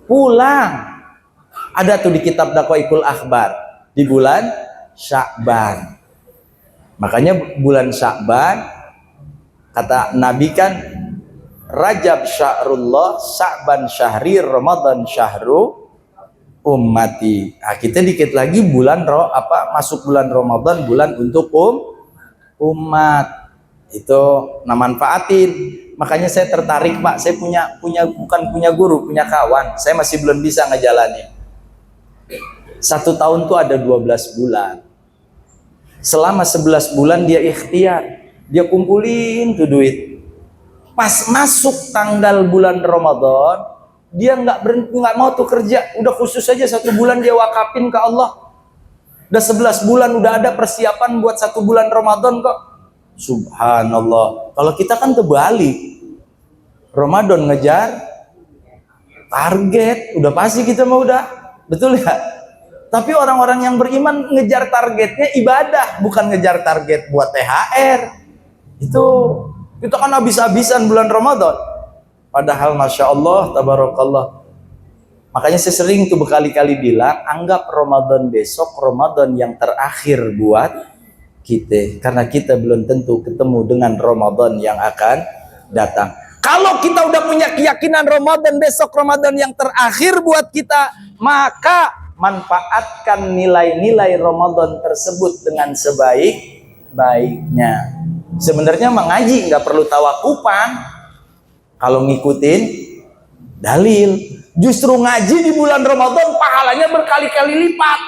pulang. Ada tuh di kitab Daqaiqul Akhbar di bulan Sya'ban. Makanya bulan Sya'ban kata Nabi kan, Rajab syahrullah, Sya'ban syahri, Ramadan syahru ummati. Nah, kita dikit lagi bulan masuk bulan Ramadan, bulan untuk umat. Itu manfaatin. Makanya saya tertarik, Pak. Saya bukan punya guru, punya kawan. Saya masih belum bisa ngejalanin. 1 tahun tuh ada 12 bulan. Selama 11 bulan dia ikhtiar, dia kumpulin tuh duit. Pas masuk tanggal bulan Ramadan, dia nggak mau tuh kerja, udah khusus aja 1 bulan dia wakafin ke Allah. Udah 11 bulan udah ada persiapan buat 1 bulan Ramadan kok. Subhanallah. Kalau kita kan terbalik. Ramadan ngejar target, udah pasti kita mau udah, betul ya? Tapi orang-orang yang beriman ngejar targetnya ibadah, bukan ngejar target buat THR. Itu kan habis-habisan bulan Ramadan. Padahal Masya Allah, Tabarakallah. Makanya saya sering tuh berkali-kali bilang, anggap Ramadan besok Ramadan yang terakhir buat kita. Karena kita belum tentu ketemu dengan Ramadan yang akan datang. Kalau kita udah punya keyakinan Ramadan besok Ramadan yang terakhir buat kita, maka manfaatkan nilai-nilai Ramadan tersebut dengan sebaik-baiknya. Sebenarnya mengaji nggak perlu tawakufan kalau ngikutin dalil. Justru ngaji di bulan Ramadan pahalanya berkali-kali lipat.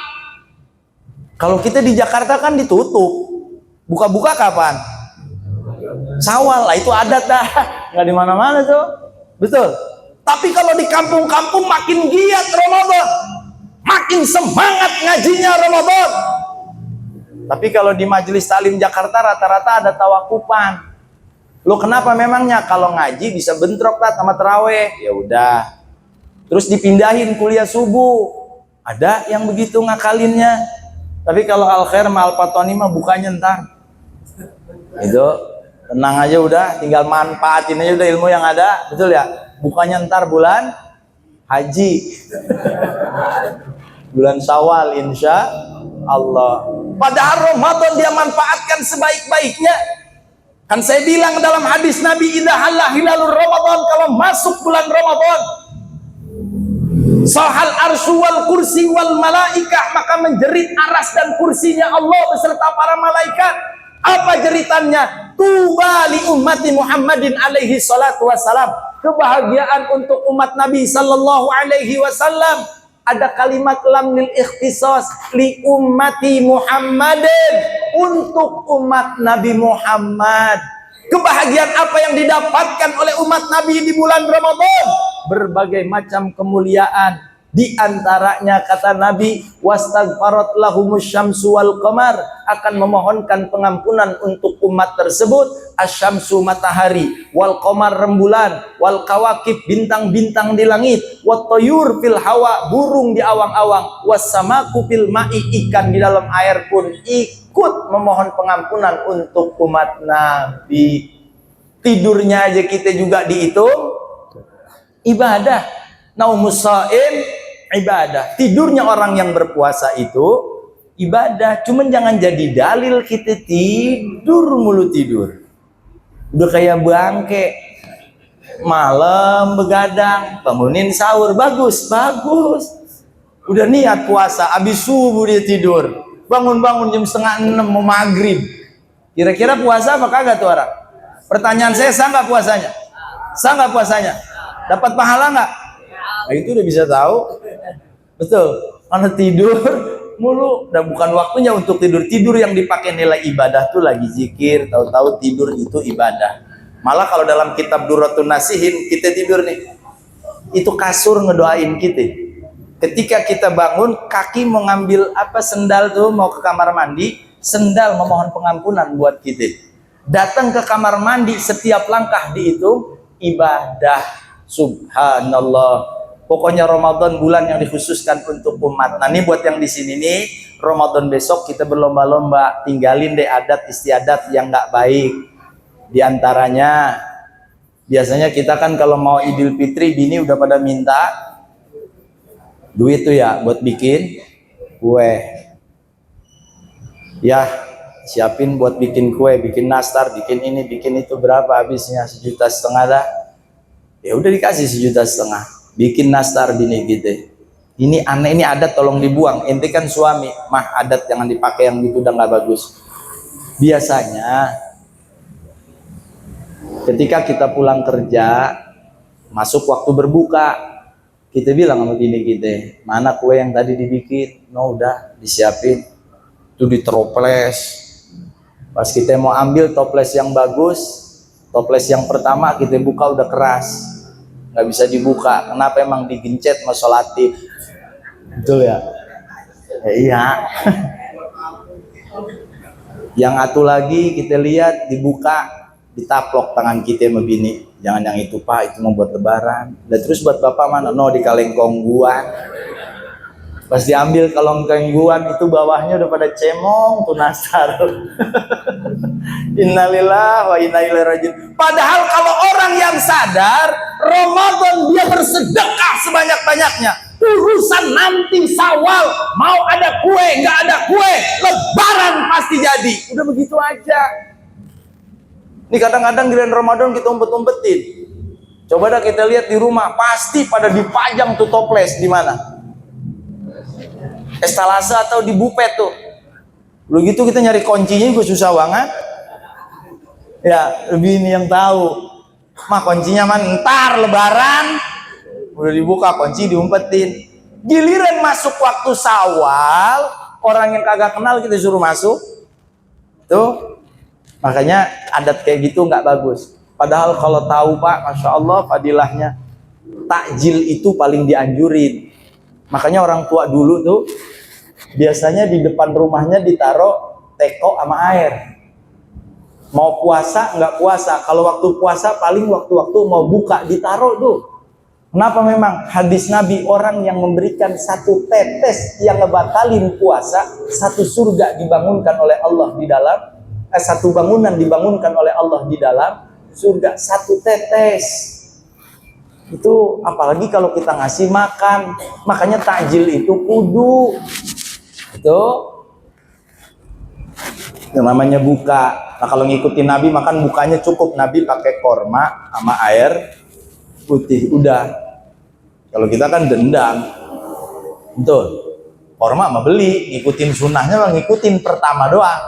Kalau kita di Jakarta kan ditutup. Buka-buka kapan? Syawal lah, itu adat dah. Nggak di mana-mana tuh. Betul. Tapi kalau di kampung-kampung makin giat Ramadan. Makin semangat ngajinya Ramadan. Tapi kalau di majelis taklim Jakarta rata-rata ada tawakufan. Lo kenapa memangnya? Kalau ngaji bisa bentrok lah sama terawih. Ya udah. Terus dipindahin kuliah subuh. Ada yang begitu ngakalinnya. Tapi kalau al-khair ma al-fatoni mah bukanya ntar. Itu tenang aja udah, tinggal manfaatin aja udah ilmu yang ada. Betul ya? Bukanya ntar bulan haji. Bulan Syawal insya Allah. Padahal Ramadan dia manfaatkan sebaik-baiknya. Kan saya bilang dalam hadis Nabi, idza halla hilalur Ramadan, kalau masuk bulan Ramadan, sahal arsy wal kursi wal malaikah, maka menjerit aras dan kursinya Allah beserta para malaikat. Apa jeritannya? Tuba li ummati Muhammadin alaihi salatu wassalam. Kebahagiaan untuk umat Nabi sallallahu alaihi wasallam. Ada kalimat lam lil ikhtisas, li ummati Muhammadin, untuk umat Nabi Muhammad. Kebahagiaan apa yang didapatkan oleh umat Nabi di bulan Ramadan? Berbagai macam kemuliaan. Di antaranya kata Nabi, wastaghfarat lahumus syamsu wal qamar, akan memohonkan pengampunan untuk umat tersebut. Asyamsu matahari, wal qamar rembulan, wal kawakib bintang-bintang di langit, wat toyur fil hawa, burung di awang-awang, wassamaku fil ma'i, ikan di dalam air pun ikut memohon pengampunan untuk umat Nabi. Tidurnya aja kita juga dihitung ibadah. Naumus shaim ibadah. Tidurnya orang yang berpuasa itu ibadah. Cuman jangan jadi dalil kita tidur mulu tidur. Udah kayak bangke, malam begadang, bangunin sahur, bagus. Udah niat puasa, habis subuh dia tidur, bangun jam 5:30 mau maghrib. Kira-kira puasa apa kagak tuh orang? Pertanyaan saya, sah nggak puasanya? Sah nggak puasanya? Dapat pahala nggak? Nah, itu udah bisa tahu. Betul, karena tidur mulu, udah bukan waktunya untuk tidur. Tidur yang dipakai nilai ibadah tuh lagi zikir, tahu-tahu tidur itu ibadah. Malah kalau dalam kitab Durratun Nasihin, kita tidur nih, itu kasur ngedoain kita. Ketika kita bangun, kaki mau ngambil apa, sendal tuh mau ke kamar mandi, sendal memohon pengampunan buat kita. Datang ke kamar mandi, setiap langkah dihitung ibadah. Subhanallah. Pokoknya Ramadan bulan yang dikhususkan untuk umat. Nah, ini buat yang di sini nih, Ramadan besok kita berlomba-lomba tinggalin deh adat istiadat yang nggak baik. Di antaranya, biasanya kita kan kalau mau Idul Fitri, bini udah pada minta duit tuh ya buat bikin kue. Ya, siapin buat bikin kue, bikin nastar, bikin ini, bikin itu, berapa habisnya? 1,5 juta dah. Ya udah dikasih 1,5 juta. Bikin nastar bini gitu. Ini aneh, ini adat tolong dibuang. Ente kan suami, mah adat jangan dipakai yang gitu, udah nggak bagus. Biasanya ketika kita pulang kerja, masuk waktu berbuka, kita bilang sama bini kita, mana kue yang tadi dibikin? No, udah disiapin. Itu ditoples. Pas kita mau ambil toples yang bagus, toples yang pertama kita buka udah keras, nggak bisa dibuka. Kenapa? Emang digencet sama solatif. Betul ya? Iya. Yang satu lagi kita lihat dibuka, ditaplok tangan kita sama bini. Jangan yang itu pak, itu mau buat lebaran. Dan terus buat bapak mana? No, di kaleng kongguan. Pas diambil kaleng kongguan itu bawahnya udah pada cemong tuh nastar. Innalillah wa inna ilaihi rajiun. Padahal kalau orang yang sadar Ramadan dia bersedekah sebanyak-banyaknya. Urusan nanti Syawal, mau ada kue nggak ada kue, lebaran pasti jadi. Udah begitu aja. Ini kadang-kadang di Ramadan kita umpet-umpetin. Coba dah kita lihat di rumah, pasti pada dipajang tuh toples di mana? Estalase atau di bupet tuh. Begitu kita nyari kuncinya gue susah banget. Ya, lebih ini yang tahu. Mah kuncinya mah ntar lebaran udah dibuka, kunci diumpetin. Giliran masuk waktu Syawal, orang yang kagak kenal kita suruh masuk. Tuh. Makanya adat kayak gitu nggak bagus. Padahal kalau tahu Pak, Masya Allah fadilahnya, takjil itu paling dianjurin. Makanya orang tua dulu tuh biasanya di depan rumahnya ditaruh teko sama air. Mau puasa nggak puasa, kalau waktu puasa paling waktu-waktu mau buka ditaruh tuh. Kenapa? Memang hadis Nabi, orang yang memberikan satu tetes yang ngebatalin puasa, satu surga dibangunkan oleh Allah di dalam, satu bangunan dibangunkan oleh Allah di dalam surga, satu tetes. Itu apalagi kalau kita ngasih makan. Makanya takjil itu kudu itu Yang namanya buka. Nah kalau ngikutin Nabi makan bukanya cukup, Nabi pakai korma sama air putih, udah. Kalau kita kan dendam, betul. Korma mah beli, ngikutin sunnahnya mah ngikutin pertama doang.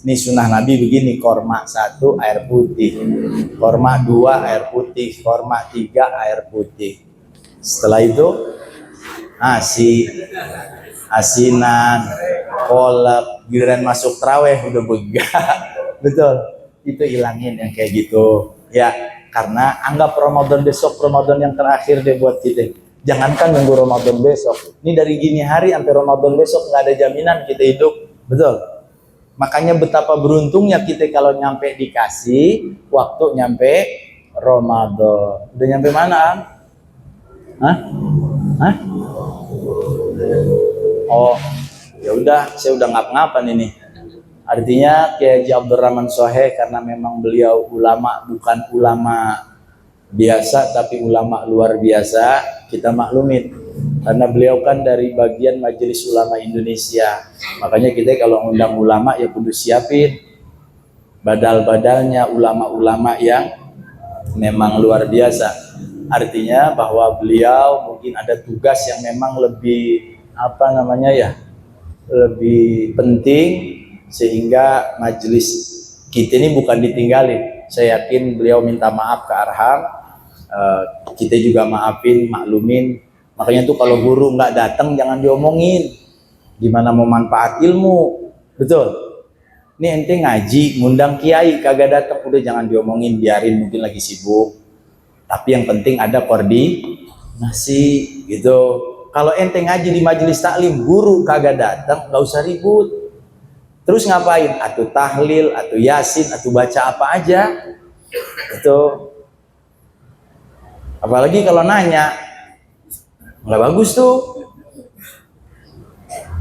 Ini sunnah Nabi begini, korma 1 air putih, korma 2 air putih, korma 3 air putih. Setelah itu nasi, asinan, kolak, giliran masuk traweh udah begah. Betul, itu ilangin yang kayak gitu ya, karena anggap Ramadan besok Ramadan yang terakhir deh buat kita. Jangankan nunggu Ramadan besok, ini dari gini hari sampai Ramadan besok nggak ada jaminan kita hidup. Betul, makanya betapa beruntungnya kita kalau nyampe dikasih waktu nyampe Ramadan. Udah nyampe mana, Am? Hah? Hah? Oh, ya udah, saya udah ngap-ngapan ini. Artinya Kiai Haji Abdurrahman Shaheh karena memang beliau ulama, bukan ulama biasa tapi ulama luar biasa, kita maklumin. Karena beliau kan dari bagian Majelis Ulama Indonesia. Makanya kita kalau undang ulama ya kudu siapin badal-badalnya ulama-ulama yang memang luar biasa. Artinya bahwa beliau mungkin ada tugas yang memang lebih lebih penting, sehingga majelis kita ini bukan ditinggalin. Saya yakin beliau minta maaf ke Arham, kita juga maafin, maklumin. Makanya tuh kalau guru nggak datang jangan diomongin, gimana mau manfaat ilmu. Betul, ini ente ngaji ngundang kiai kagak datang, udah jangan diomongin, biarin, mungkin lagi sibuk. Tapi yang penting ada koordinasi gitu. Kalau ente ngaji di majelis taklim, guru kagak datang, nggak usah ribut. Terus ngapain? Atau tahlil, atau yasin, atau baca apa aja. Itu. Apalagi kalau nanya, nggak bagus tuh.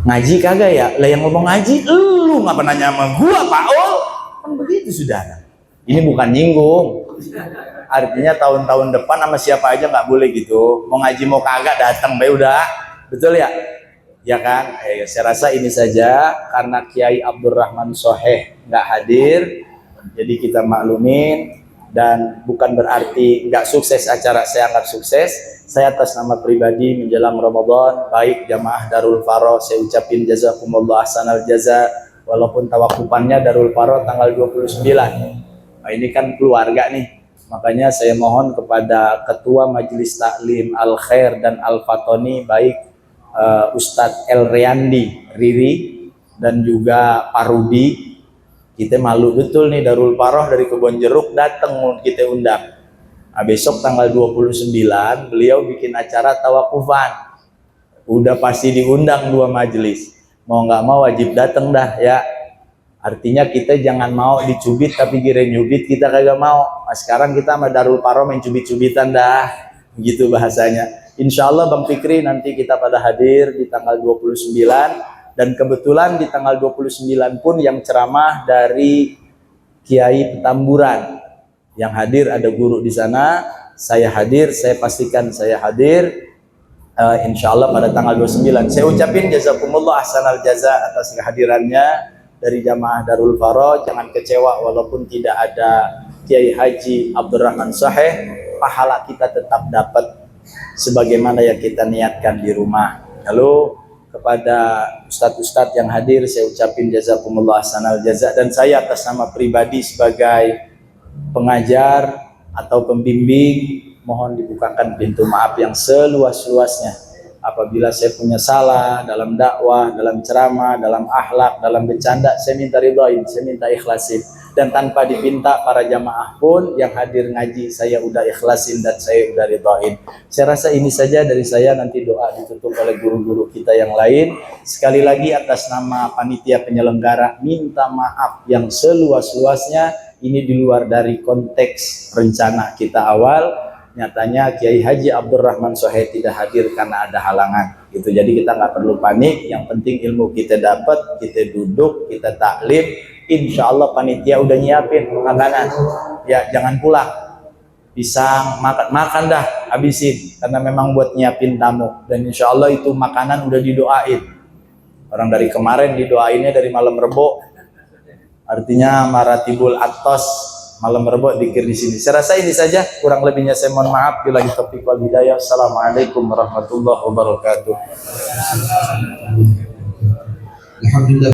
Ngaji kagak ya? Lah yang ngomong ngaji, lu ngapa nanya sama gua, Pak Ol? Kan begitu saudara. Ini bukan nyinggung. Artinya tahun-tahun depan sama siapa aja nggak boleh gitu. Mau ngaji mau kagak datang, bae udah. Betul ya? Ya kan? Saya rasa ini saja karena Kiai Abdurrahman Shaheh nggak hadir, jadi kita maklumin, dan bukan berarti nggak sukses acara saya anggap sukses. Saya atas nama pribadi menjelang Ramadan, baik jamaah Darul Faro, saya ucapin jazakumullah ahsanal jaza, walaupun tawakufannya Darul Faro tanggal 29. Nah, ini kan keluarga nih. Makanya saya mohon kepada Ketua Majelis Taklim Al Khair dan Al Fatoni, baik Ustadz El Riandi Riri dan juga Pak Rudi, kita malu betul nih Darul Faroh dari Kebon Jeruk datang kita undang. Nah, besok tanggal 29 beliau bikin acara tawakufan, udah pasti diundang 2 majelis, mau nggak mau wajib datang dah ya. Artinya kita jangan mau dicubit tapi kira nyubit kita kagak mau. Nah, sekarang kita sama Darul Faroh main cubit-cubitan dah, begitu bahasanya. Insya Allah Bang Fikri nanti kita pada hadir di tanggal 29, dan kebetulan di tanggal 29 pun yang ceramah dari Kiai Petamburan. Yang hadir ada guru di sana, saya hadir, saya pastikan saya hadir. Insya Allah pada tanggal 29. Saya ucapin jazakumullah ahsanal jaza atas kehadirannya dari jamaah Darul Faro. Jangan kecewa walaupun tidak ada Kiai Haji Abdurrahman Shaheh, pahala kita tetap dapat sebagaimana yang kita niatkan di rumah. Lalu kepada ustadz-ustadz yang hadir saya ucapin jazakumullah ahsanal jaza, dan saya atas nama pribadi sebagai pengajar atau pembimbing mohon dibukakan pintu maaf yang seluas-luasnya apabila saya punya salah dalam dakwah, dalam ceramah, dalam akhlak, dalam bercanda. Saya minta ridhoin, saya minta ikhlasin, dan tanpa dipinta para jamaah pun yang hadir ngaji saya udah ikhlasin dan saya udah ridhoin. Saya rasa ini saja dari saya, nanti doa ditutup oleh guru-guru kita yang lain. Sekali lagi atas nama panitia penyelenggara minta maaf yang seluas-luasnya, ini di luar dari konteks rencana kita awal. Nyatanya Kiai Haji Abdurrahman Shaheh tidak hadir karena ada halangan gitu. Jadi kita nggak perlu panik, yang penting ilmu kita dapat, kita duduk, kita taklim. Insya Allah panitia udah nyiapin makanan ya, jangan pulang, pisang makan dah, habisin, karena memang buat nyiapin tamu. Dan insya Allah itu makanan udah didoain, orang dari kemarin didoainnya dari malam Rebo artinya maratibul atos, malam Rebo dikir di sini. Saya rasa ini saja, kurang lebihnya saya mohon maaf. Billahi taufiq wal hidayah. Assalamualaikum warahmatullahi wabarakatuh. Alhamdulillah.